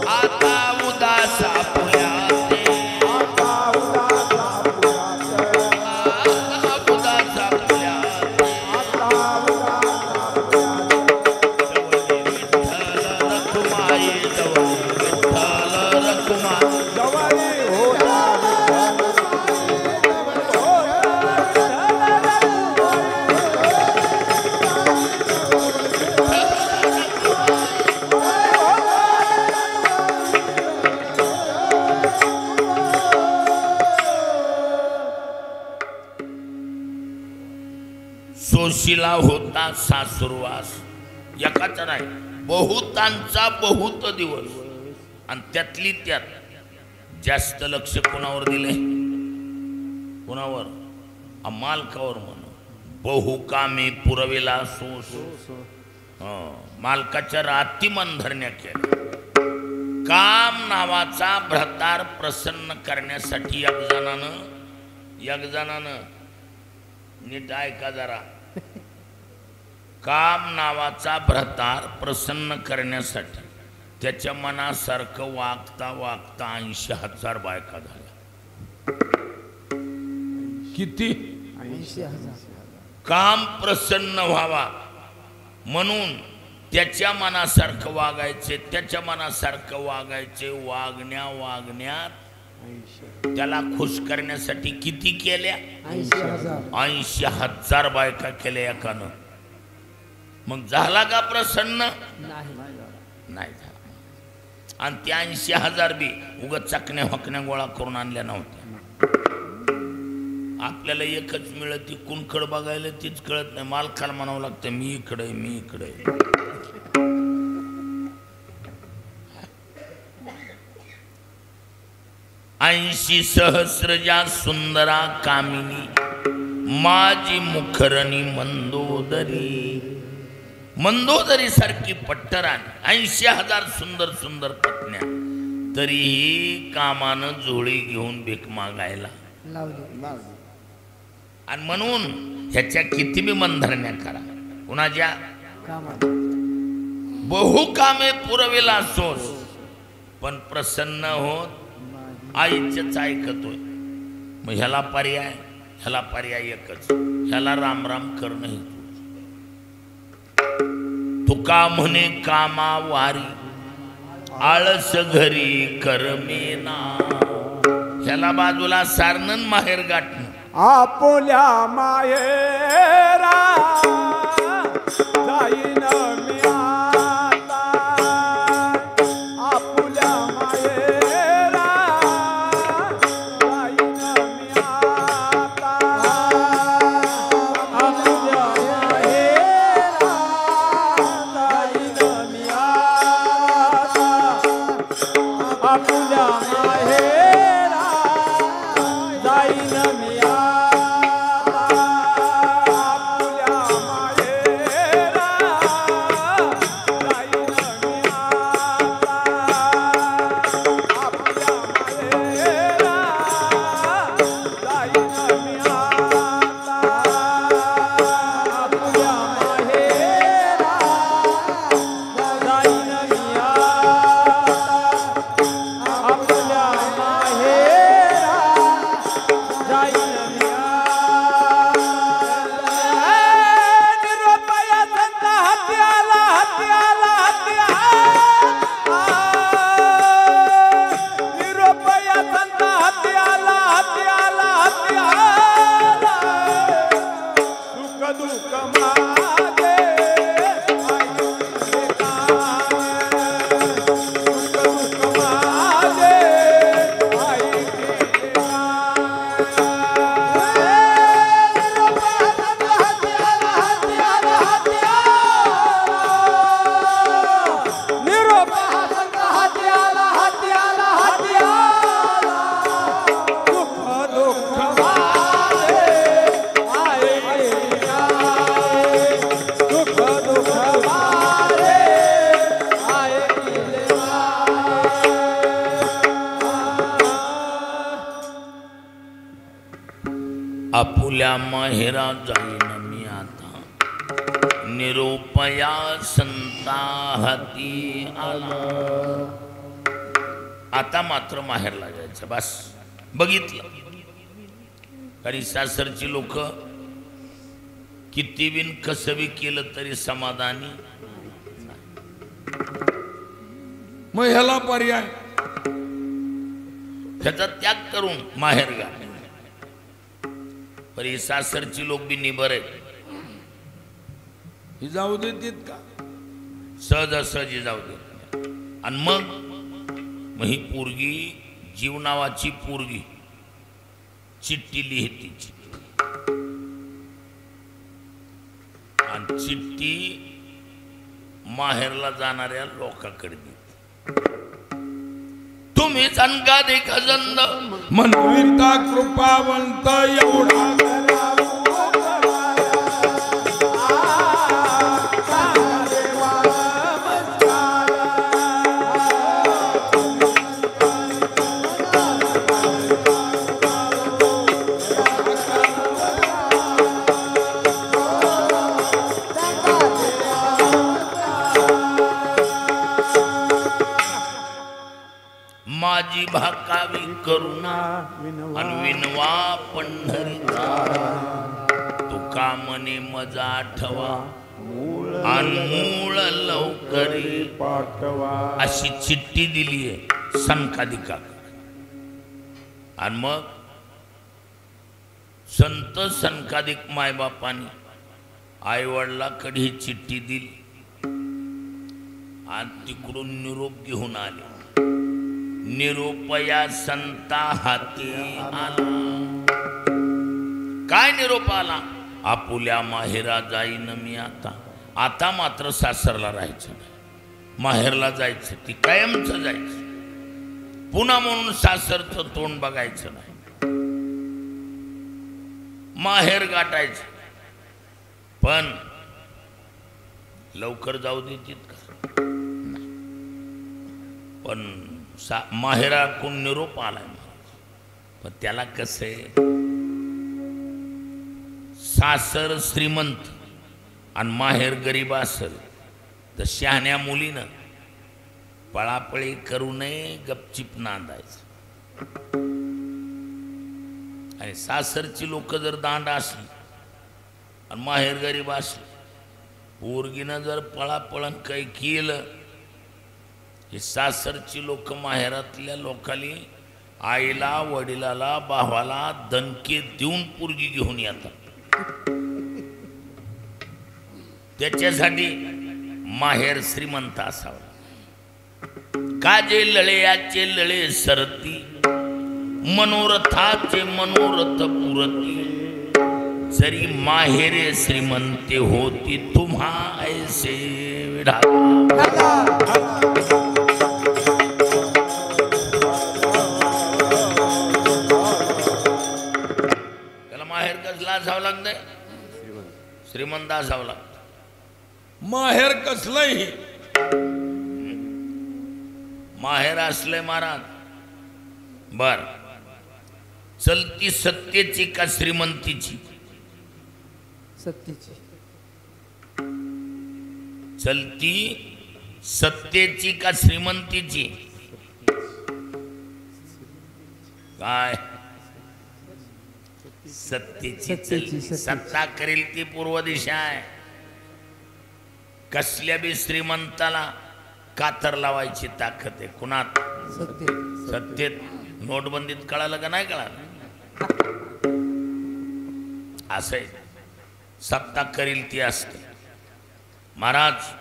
आता उदासा पुण्याते, आता जोशीला होता सासुरवास, एकाचा नाही बहुतांचा बहुत दिवस, आणि त्यातली त्यात जास्त लक्ष कोणावर दिले? कोणावर? मालकावर म्हणून बहुकामी पुरविला सोस. मालकाच्या राती मन धरण्या केल्या. काम नावाचा भ्रतार प्रसन्न करण्यासाठी एक जणानं नीट ऐका जरा, काम नावाचा भ्रतार प्रसन्न करण्यासाठी त्याच्या मनासारखं वागता वागता 80,000 बायका झाल्या. किती? 80,000. काम प्रसन्न व्हावा म्हणून त्याच्या मनासारखं वागायचे, त्याच्या मनासारखं वागायचे. वागण्यात त्याला खुश करण्यासाठी किती केल्या? 80,000. 80,000 बायका केल्या एकानं. मग झाला का प्रसन्न? नाही झाला. आणि त्या 80,000 बी उगाच चकण्या हकण्या गोळा करून आणल्या नव्हत्या. आपल्याला एकच मिळते, कुणकड बघायला तीच कळत नाही. मालकाला म्हणावं लागतं मी इकडे, मी इकडे. ऐंशी सहस्रजा सुंदरा कामिनी माझी मुखरणी मंदोदरी सारखी पट्टरान 80,000 सुंदर सुंदर पत्न्या, तरीही कामानं जोडी घेऊन भीक मागायला लावली. आणि म्हणून ह्याच्या किती बी मनधरण्या करा, कुणाच्या कामात. बहुकामे पुरविला सोस, पण प्रसन्न होत आईचंच ऐकतोय. मग ह्याला पर्याय एकच, ह्याला राम राम करणं हे. तुका म्हणे कामा वारी आळस घरी करमेना, ह्याला बाजूला सारणं माहेर गाठणं. आपुल्या माहेरा जाईन मी आता, आपुल्या माहेरा जाईन मी आता, आपुल्या माहेरा जाईन मी आता, आपुल्या माहेरा जाईन मी आता. आपुल्या माहेरा जाईन मी आता, निरोपया संता हाती आला. आता मात्र माहेरला जायचं बस. बघितलं कारण सासरची लोक किती बिन कसं बी केलं तरी समाधानी. मग ह्याला पर्याय त्याचा त्याग करून माहेर गा. पर ही सासरची लोक बी निबर आहेत, ही जाऊ देत का? सहजासहजी जाऊ देत. आणि मग ही पोरगी जीवनावाची पोरगी चिठ्ठी लिहिती. आणि चिठ्ठी माहेरला जाणाऱ्या लोकांकडे देते. तुम्ही संकाधी खजंद मनविता कृपावंत एवढा माझी भाकावी करुणा आणि विनवा पंढरीचा तुका मने मजा आठवा आणि मूळ लवकरी पाठवा. अशी चिठ्ठी दिली आहे संकादिका. आणि मग संत संकादिक मायबापानी आईवडिलाकडे ही चिठ्ठी दिली आणि तिकडून निरोप घेऊन आले. निरोपया संता हाती आला. काय निरोप आला? आपुल्या माहेरा जाईन मी आता. आता मात्र सासरला राहायचं नाही, माहेरला जायचं. ती कायमचं जायचं. पुन्हा म्हणून सासरचं तोंड बघायचं नाही, माहेर गाठायचं. पण लवकर जाऊ देतील का? पण माहेराकडून निरोप आलाय. पण त्याला कसं आहे, सासर श्रीमंत आणि माहेर गरीब असेल तर शहाण्या मुलीनं पळापळी करू नये, गपचिप नांदायचं. आणि सासरची लोक जर दांड असली आणि माहेर गरीब असली, पोरगीनं जर पळापळण काही केलं, हे सासरची लोक माहेरातल्या लोकांनी आईला, वडिलाला, भावाला दणके देऊन पोरगी घेऊन येतात. त्याच्यासाठी माहेर श्रीमंत असावं. काजे लळे याचे लळे सरती, मनोरथाचे मनोरथ पुरती. जरी माहेरे श्रीमंते होती, तुम्हा ऐसे विढाला. असावं लागतंय, श्रीमंत असावं लागतं. माहेर कसलंही माहेर असलंय महाराज. बर, चलती सत्तेची का श्रीमंतीची? सत्तेची. चलती सत्तेची का श्रीमंतीची? काय? सत्तेची. सत्तेची. सत्ता करेल ती पूर्व दिशा आहे. कसल्या बी श्रीमंताला कातर लावायची ताकद आहे. कुणात? सत्तेत. नोटबंदीत कळालं का नाही कळालं? असं आहे, सत्ता करील ती असते. महाराज,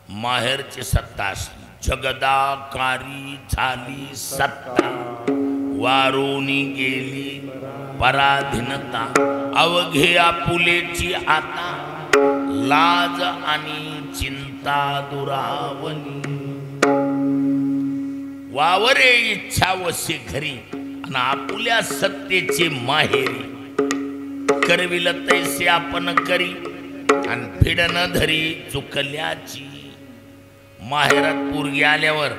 माहेरची सत्ता असली. जगदाकारी झाली सत्ता, वारोनी गेली पराधीनता. अवघे आपुलेची आता, लाज आणि चिंता दुरावनी. वावरे इच्छा वसे घरी आणि आपुल्या सत्तेचे माहेरी. करविल तैसे आपण करी आणि फिडन धरी चुकल्याची. माहेरात पोरगी आल्यावर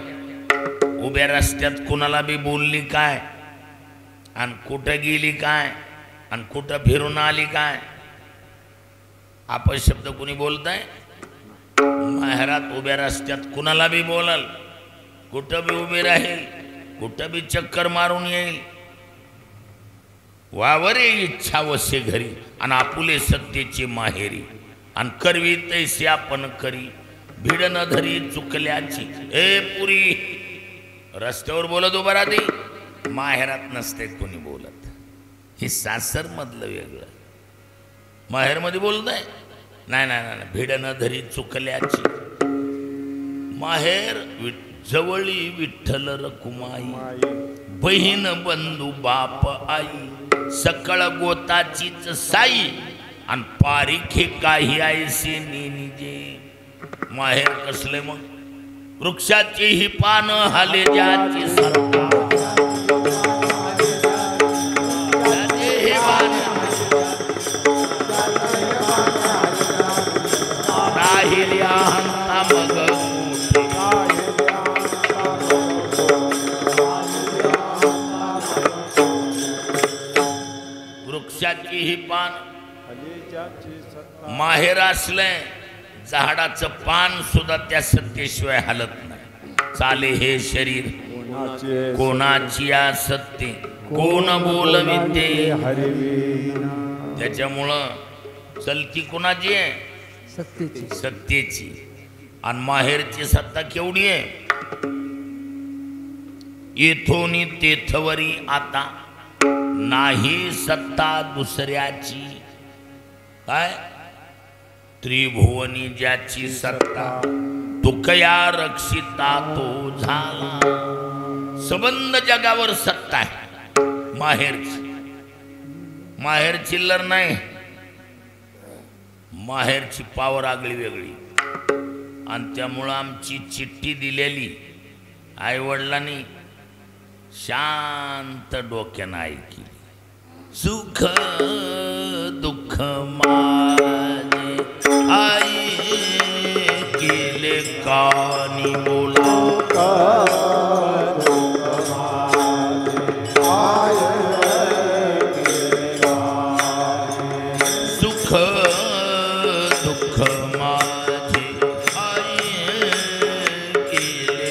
उभ्या रस्त्यात कुणाला बी बोलली काय, आणि कुठं गेली काय, आणि कुठं फिरून आली काय, अपशब्द कुणी बोलताय? माहेरात उभ्या रस्त्यात कुणाला बी बोलल, कुठं बी उभी राहील, कुठं बी चक्कर मारून येईल. वावरे इच्छा वसे घरी आणि आपुले सत्तेची माहेरी. आणि करवी तैसे आपण करी, भिड न धरी चुकल्याची. ए पुरी, रस्त्यावर बोलत उभं राहते, माहेरात नसते कोणी बोलत. हे सासर मधलं वेगळं, माहेरमध्ये बोलत आहे नाही नाही नाही. भिड न धरी चुकल्याची. माहेर जवळी विठ्ठल रकुमाई, बहीण बंधू बाप आई. सकळ गोताचीच साई, आणि पारिखे काही ऐसे निजे माहेर कसले मग वृक्षाची ही पान हाले ज्याची सरता राहिल्या हंता मग वृक्षाची ही पान माहेर असलंय झाडाचं पान सुद्धा त्या सत्तेशिवाय हलत नाही चाले हे शरीर कोणाची सत्य कोण बोलविते त्याच्यामुळं चलती कोणाची आहे सत्तेची सत्तेची आणि माहेरची सत्ता केवढी आहे येथोनी तेथवरी आता नाही सत्ता दुसऱ्याची काय त्रिभुवनी ज्याची सत्ता तुकया रक्षिता तो झाला संबंध जगावर सत्ता आहे माहेरची माहेर चिल्लर नाही माहेरची पावर आगळी वेगळी आणि त्यामुळं आमची चिठ्ठी दिलेली आई वडिलांनी शांत डोक्यानं ऐकली सुख दुःख माझे आई केले कानी बोला सुख दुःख माझे आई केले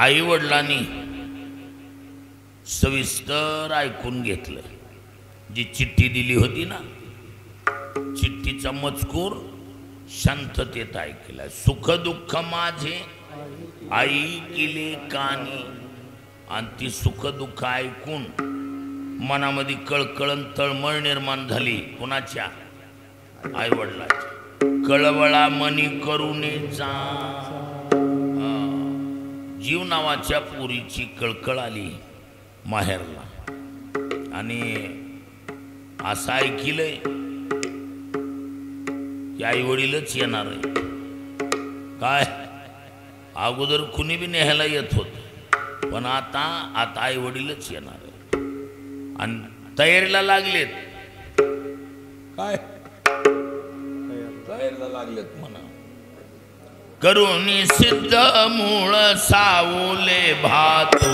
आई वडिलांनी सविस्तर ऐकून घेतलं जी चिठ्ठी दिली होती ना चिठ्ठीचा मजकूर शांततेत ऐकला सुख दुःख माझे आई केले कानी आणि ती सुख दुःख ऐकून मनामध्ये कळकळण तळमळ निर्माण झाली कोणाच्या आई वडिलांच्या कळवळा मनी करुणे जा जीव नावाच्या पुरीची कळकळ आली माहेरला आणि असं ऐकिलंय की आई वडीलच येणार आहे काय अगोदर कुणी बी न्यायला येत होत पण आता आई वडीलच येणार आहे आणि तयारीला लागलेत काय तयारीला लागलेत म्हणा करुणी सिद्ध मूळ सावले भातो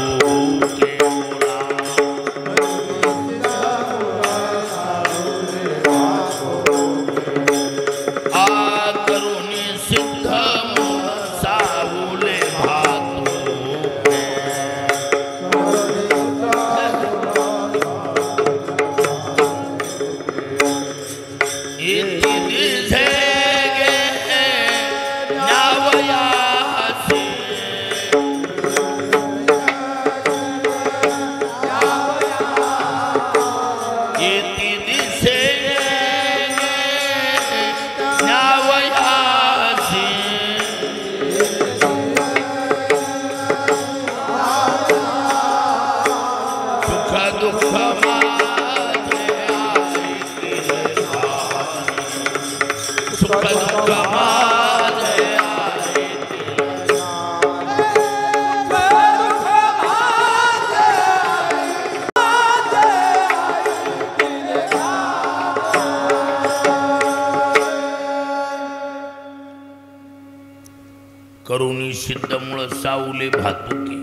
करुणी सिद्ध मूळ सावले भातो इति दिसे गे न्यावई सुख दुःख माझे आहे करुणी सिद्ध मुळ सावले भातुके.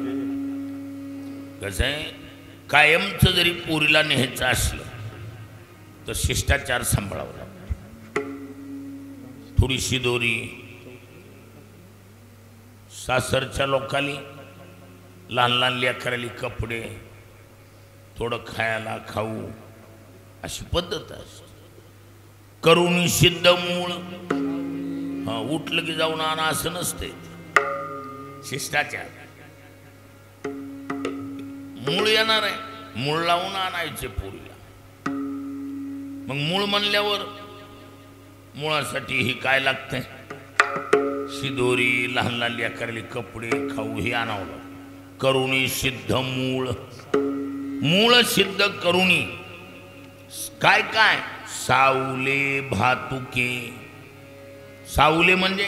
कसं आहे, कायमचं जरी पोरीला न्यायचं असलं तर शिष्टाचार सांभाळावा लागतो. थोडीशी दोरी सासरच्या लोकांनी लहान लहान लेकराली कपडे थोडं खायला खाऊ अशी पद्धत असते. करुणी सिद्ध मूळ उठलं की जाऊन आणा असं नसते. शिष्टाचार मूळ येणार आहे, मूळ लावून आणायचे पोरीला. मग मूळ म्हणल्यावर मुळासाठी ही काय लागतंय, शिदोरी लहान लहान लेकराले कपडे खाऊ हे आणावं लागतं. करुणी सिद्ध मूळ, मूळ सिद्ध करुणी काय काय सावले भातुके. सावले म्हणजे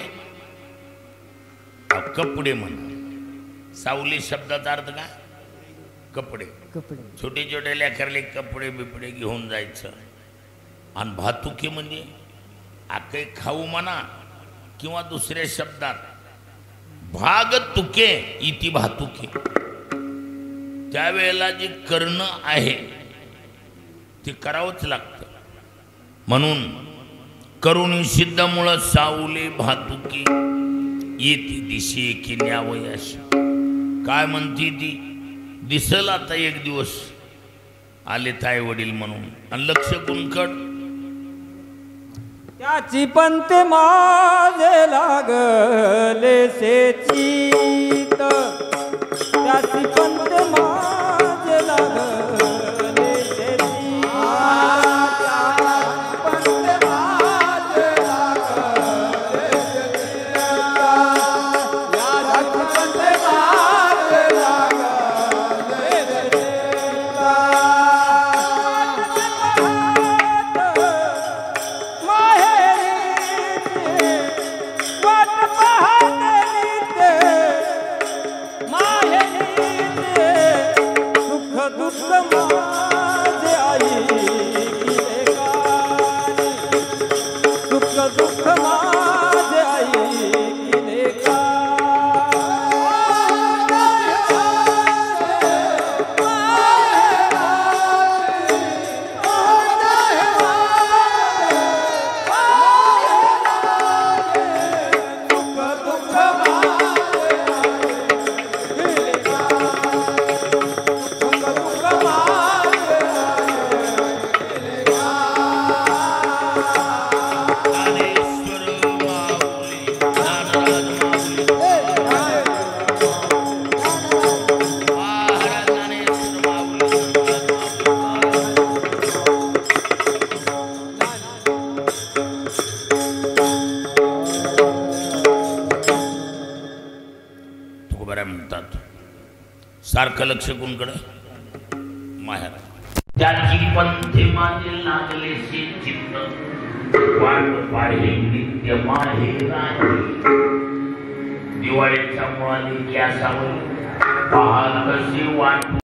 कपडे म्हणा. सावली शब्दाचा अर्थ काय, कपडे. कपडे छोटे छोटे लेकरले कपडे बिपडे घेऊन जायचं. आणि भातुके म्हणजे काही खाऊ म्हणा किंवा दुसऱ्या शब्दात भाग तुके इति भातुके. त्यावेळेला जे करणं आहे ते करावंच लागतं. म्हणून करुणी सिद्ध मुळ सावले भातुकी येते दिशे की न्यावयास. काय म्हणती ती, दिसल आता एक दिवस आले ताई वडील म्हणून. आणि लक्ष कुणकड, त्याची पंते माझे लागले से चित. त्याची पंते माझे लागले से चित. सारखं लक्ष कोणकडे, माहेर. त्याची पंथे माझे लागले से चित्त. वाट पाहे नित्य माहेराची. दिवाळीच्या मुळाने की असावं पहा कशी वाट.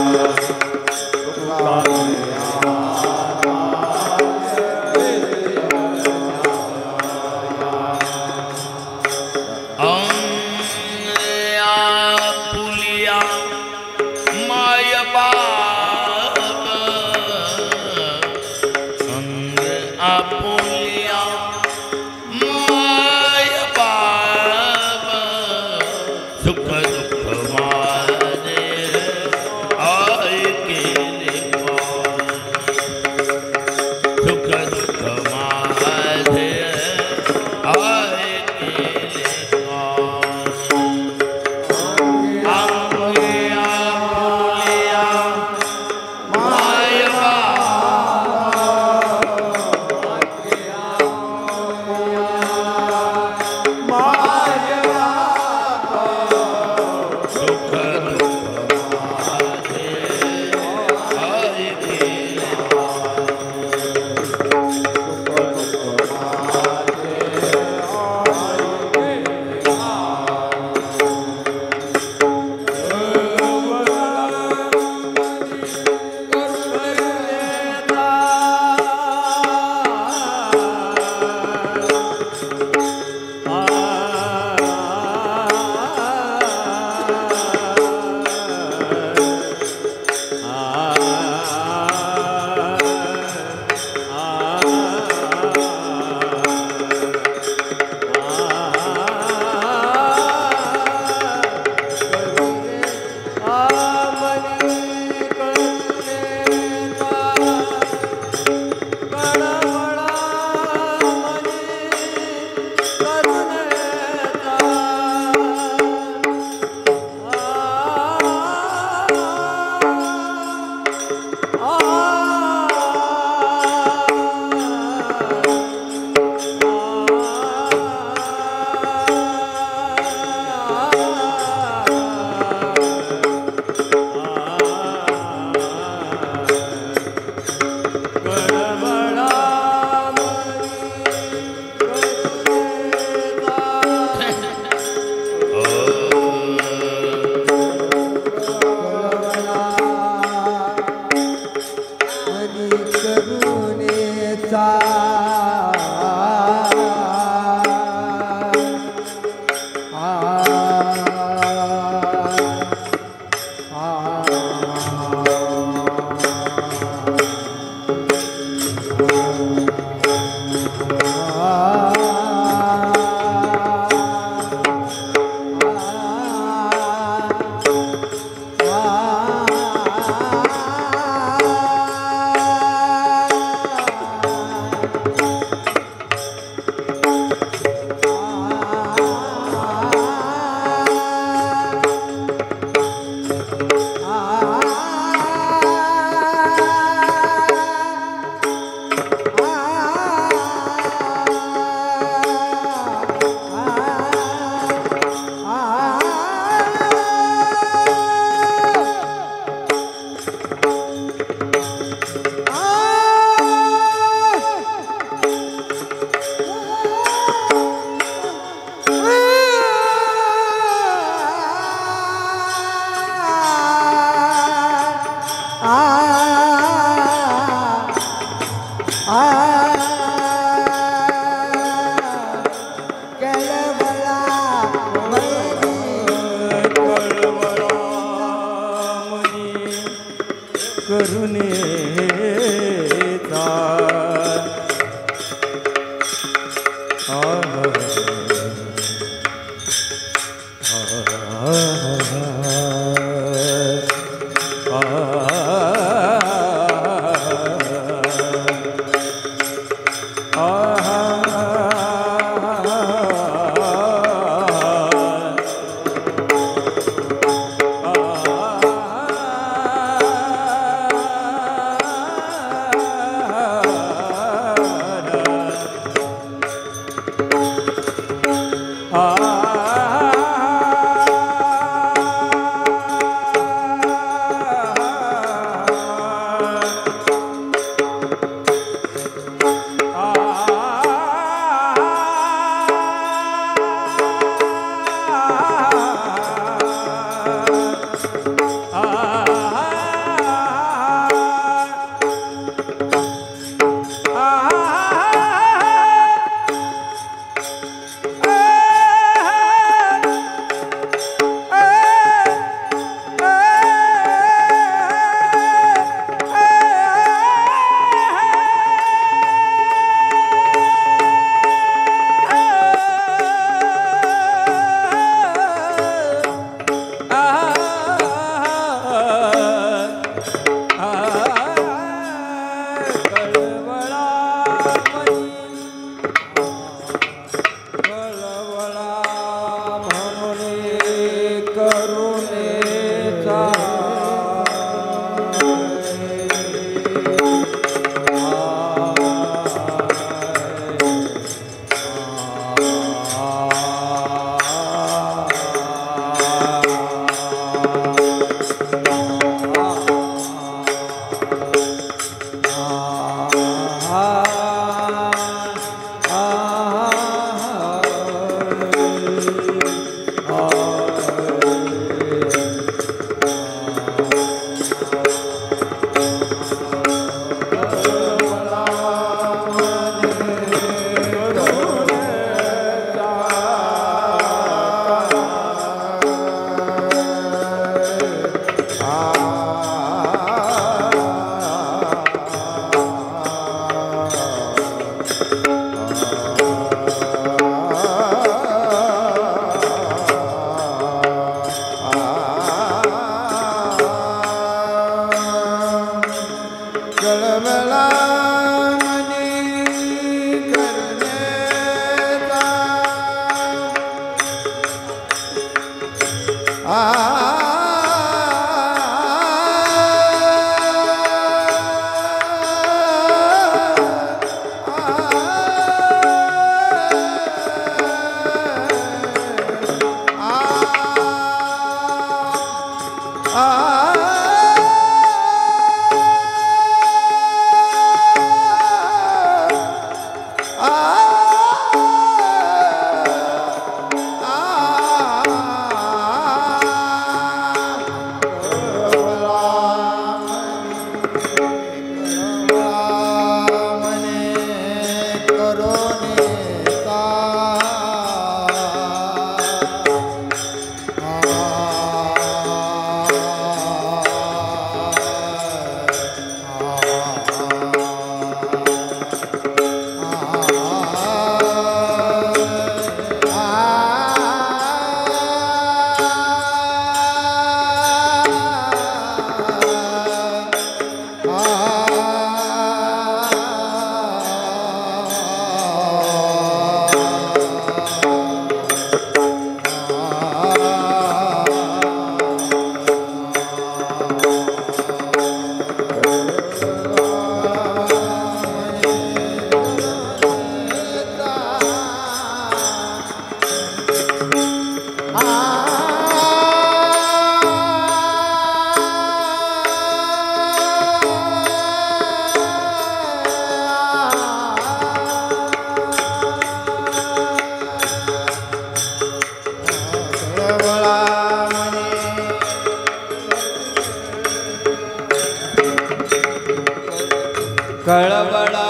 कळवळा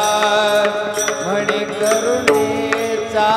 म्हणे करुणेचा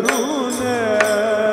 करुणेचा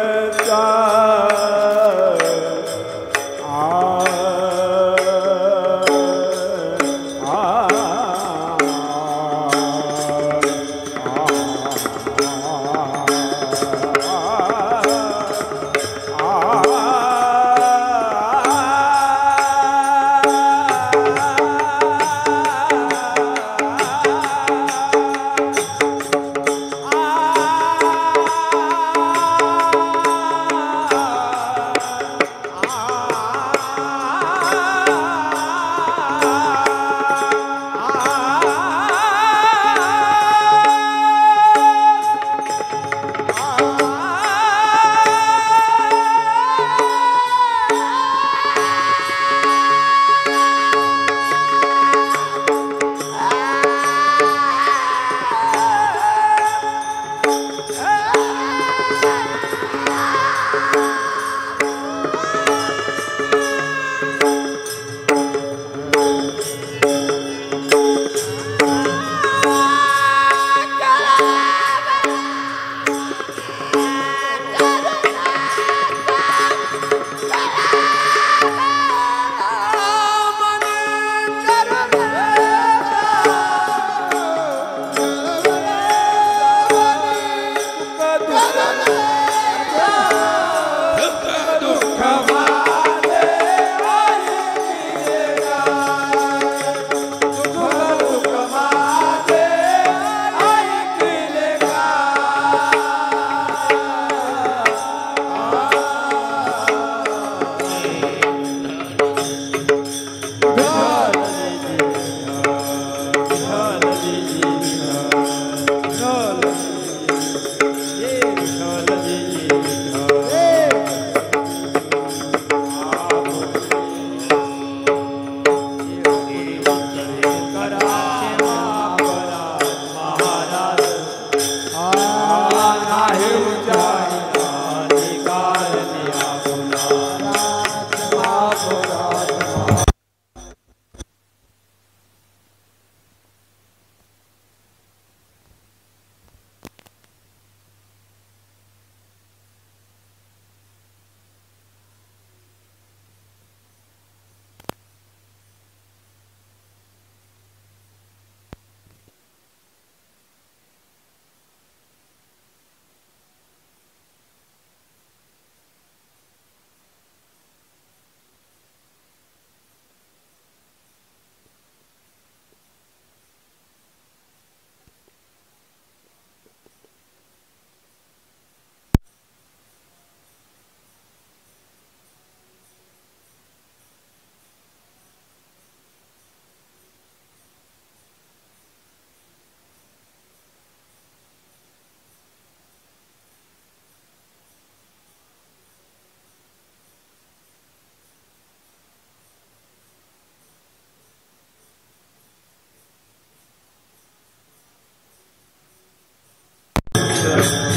Yes.